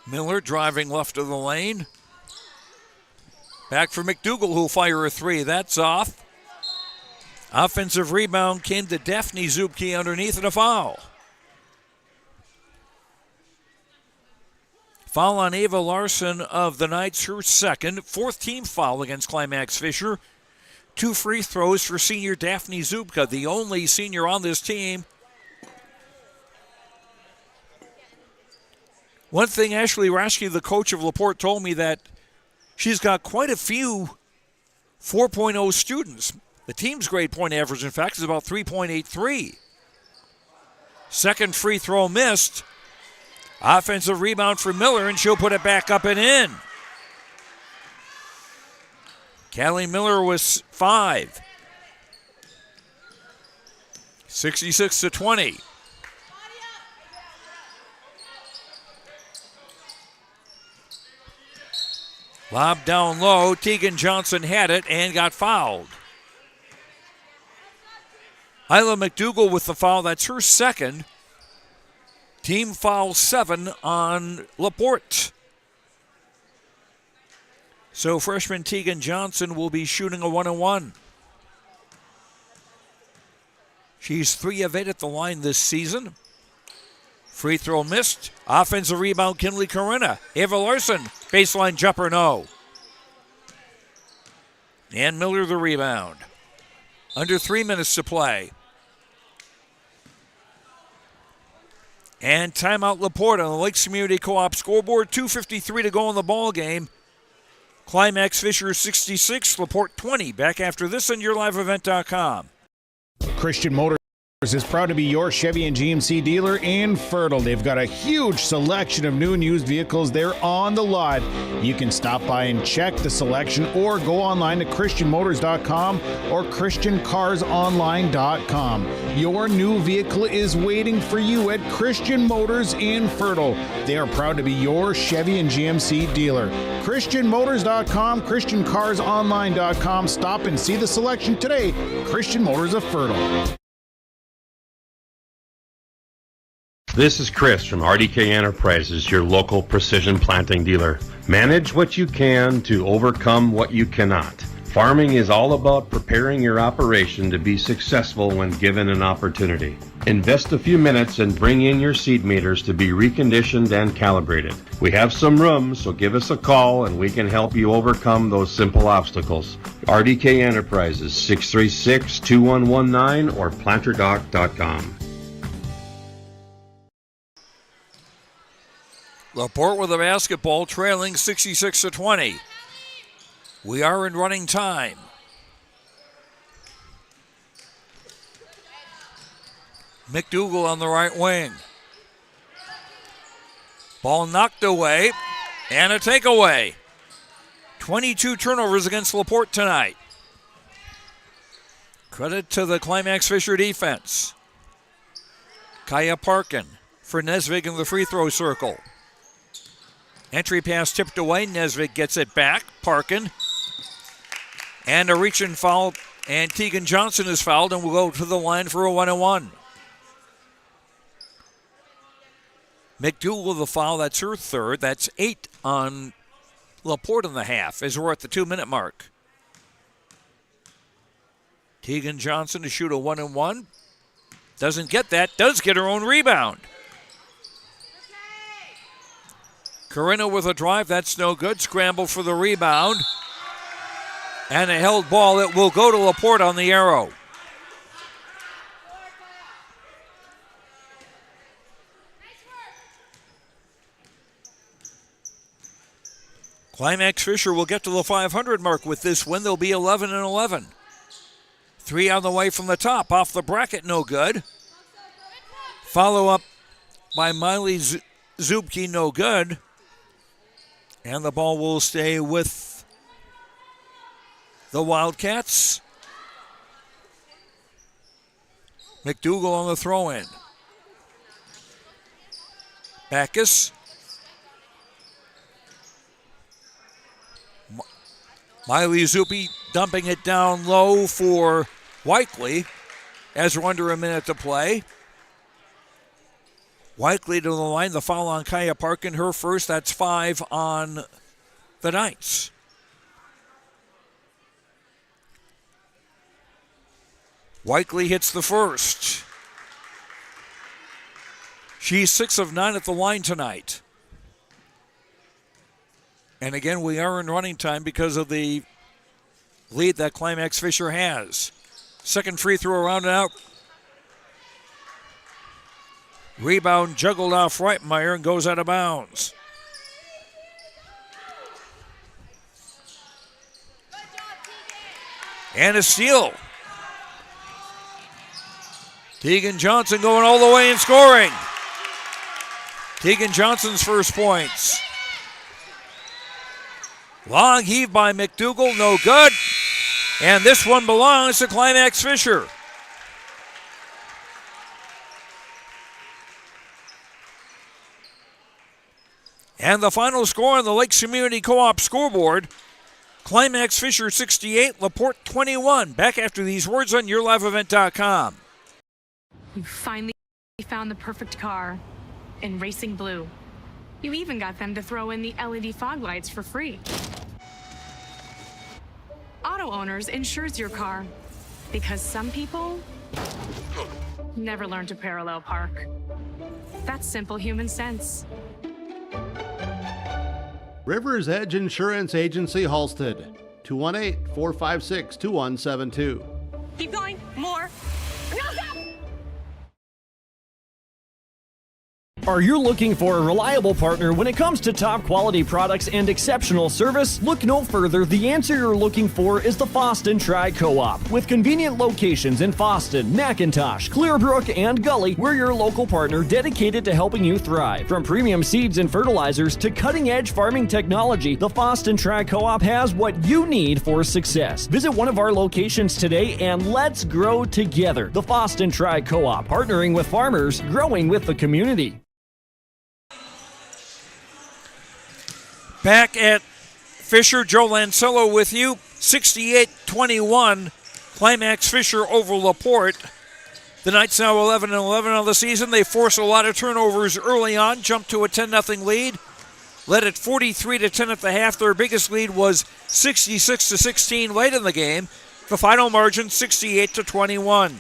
Miller driving left of the lane. Back for McDougal, who'll fire a 3. That's off. Offensive rebound came to Daphne Zupke underneath and a foul. Foul on Ava Larson of the Knights, her second. 4th team foul against Climax-Fisher. 2 free throws for senior Daphne Zupke, the only senior on this team. One thing Ashley Rashy, the coach of Laporte, told me that she's got quite a few 4.0 students. The team's grade point average, in fact, is about 3.83. Second free throw missed. Offensive rebound for Miller, and she'll put it back up and in. Callie Miller was 5. 66-20. Lob down low. Tegan Johnson had it and got fouled. Isla McDougal with the foul. That's her second. Team foul 7 on Laporte. So freshman Tegan Johnson will be shooting a 1-1. She's 3 of 8 at the line this season. Free throw missed. Offensive rebound, Kinley Corinna. Ava Larson, baseline jumper, no. And Miller the rebound. Under 3 minutes to play. And timeout Laporte on the Lakes Community Co-op scoreboard. 2:53 to go in the ball game. Climax-Fisher 66, Laporte 20. Back after this on YourLiveEvent.com. Christian Motors is proud to be your Chevy and GMC dealer in Fertile. They've got a huge selection of new and used vehicles there on the lot. You can stop by and check the selection or go online to christianmotors.com or christiancarsonline.com. Your new vehicle is waiting for you at Christian Motors in Fertile. They are proud to be your Chevy and GMC dealer. christianmotors.com, christiancarsonline.com. Stop and see the selection today. Christian Motors of Fertile. This is Chris from RDK Enterprises, your local precision planting dealer. Manage what you can to overcome what you cannot. Farming is all about preparing your operation to be successful when given an opportunity. Invest a few minutes and bring in your seed meters to be reconditioned and calibrated. We have some room, so give us a call and we can help you overcome those simple obstacles. RDK Enterprises, 636-2119 or planterdoc.com. Laporte with a basketball, trailing 66-20. We are in running time. McDougal on the right wing. Ball knocked away and a takeaway. 22 turnovers against Laporte tonight. Credit to the Climax-Fisher defense. Kaya Parkin for Nesvig in the free throw circle. Entry pass tipped away. Nesvig gets it back. Parkin. And a reach and foul. And Tegan Johnson is fouled and will go to the line for a 1-1. McDougal with the foul. That's her third. That's 8 on Laporte in the half as we're at the 2-minute mark. Tegan Johnson to shoot a 1-1. Doesn't get that. Does get her own rebound. Corinna with a drive, that's no good. Scramble for the rebound. And a held ball. It will go to Laporte on the arrow. Climax-Fisher will get to the 500 mark with this win. They'll be 11-11. 3 on the way from the top. Off the bracket, no good. Follow up by Miley Zubke, no good. And the ball will stay with the Wildcats. McDougal on the throw-in. Backus. Miley Zuppi dumping it down low for Whiteley as we're under a minute to play. Whiteley to the line, the foul on Kaya Parkin, her first, that's 5 on the Knights. Whiteley hits the first. She's 6 of 9 at the line tonight. And again, we are in running time because of the lead that Climax-Fisher has. Second free throw around and out. Rebound juggled off Reitmeyer and goes out of bounds. And a steal. Tegan Johnson going all the way and scoring. Tegan Johnson's first points. Long heave by McDougal, no good. And this one belongs to Climax-Fisher. And the final score on the Lakes Community Co-op scoreboard, Climax-Fisher 68, Laporte 21. Back after these words on YourLiveEvent.com. You finally found the perfect car in racing blue. You even got them to throw in the LED fog lights for free. Auto Owners insures your car because some people never learn to parallel park. That's simple human sense. Rivers Edge Insurance Agency, Halstead, 218-456-2172. Keep going. More. No, stop! Are you looking for a reliable partner when it comes to top quality products and exceptional service? Look no further. The answer you're looking for is the Foston Tri-Co-op. With convenient locations in Foston, McIntosh, Clearbrook, and Gully, we're your local partner dedicated to helping you thrive. From premium seeds and fertilizers to cutting-edge farming technology, the Foston Tri-Co-op has what you need for success. Visit one of our locations today and let's grow together. The Foston Tri-Co-op, partnering with farmers, growing with the community. Back at Fisher, Joe Lancello with you. 68-21, Climax-Fisher over Laporte. The Knights now 11-11 on the season. They force a lot of turnovers early on, jumped to a 10-0 lead. Led at 43-10 at the half. Their biggest lead was 66-16 late in the game. The final margin, 68-21.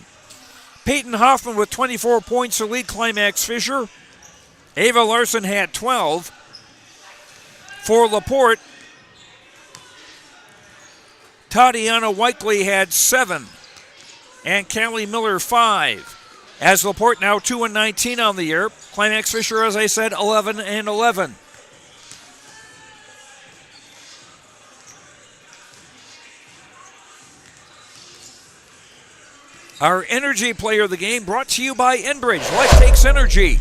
Peyton Hoffman with 24 points to lead Climax-Fisher. Ava Larson had 12. For Laporte, Tatiana Whiteley had 7, and Callie Miller 5. As Laporte now 2-19 on the year, Climax-Fisher, as I said, 11-11. Our energy player of the game brought to you by Enbridge. Life takes energy.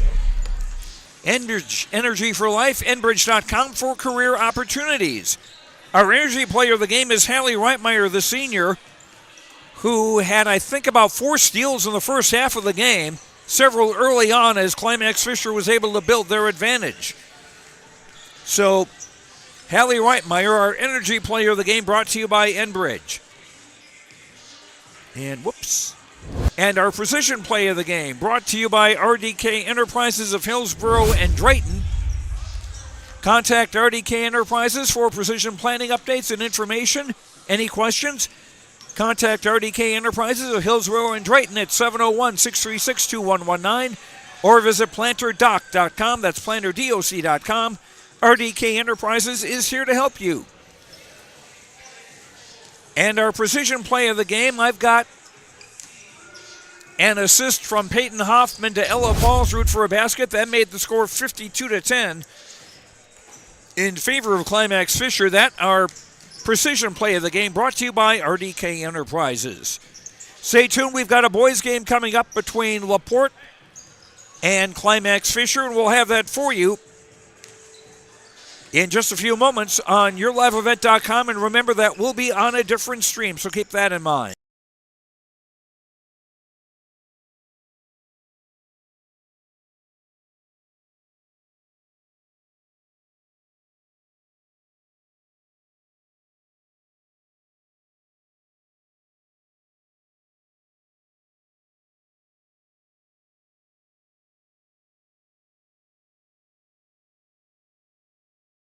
Enbridge, energy for life, enbridge.com for career opportunities. Our energy player of the game is Hallie Reitmeyer, the senior, who had, I think, about 4 steals in the first half of the game, several early on as Climax-Fisher was able to build their advantage. So, Hallie Reitmeyer, our energy player of the game, brought to you by Enbridge. And whoops. And our precision play of the game, brought to you by RDK Enterprises of Hillsborough and Drayton. Contact RDK Enterprises for precision planning updates and information. Any questions? Contact RDK Enterprises of Hillsborough and Drayton at 701-636-2119 or visit planterdoc.com. That's planterdoc.com. RDK Enterprises is here to help you. And our precision play of the game, I've got an assist from Peyton Hoffman to Ella Paulsrud for a basket. That made the score 52-10 in favor of Climax-Fisher. That our precision play of the game brought to you by RDK Enterprises. Stay tuned. We've got a boys game coming up between Laporte and Climax-Fisher, and we'll have that for you in just a few moments on YourLiveEvent.com. And remember, that will be on a different stream, so keep that in mind.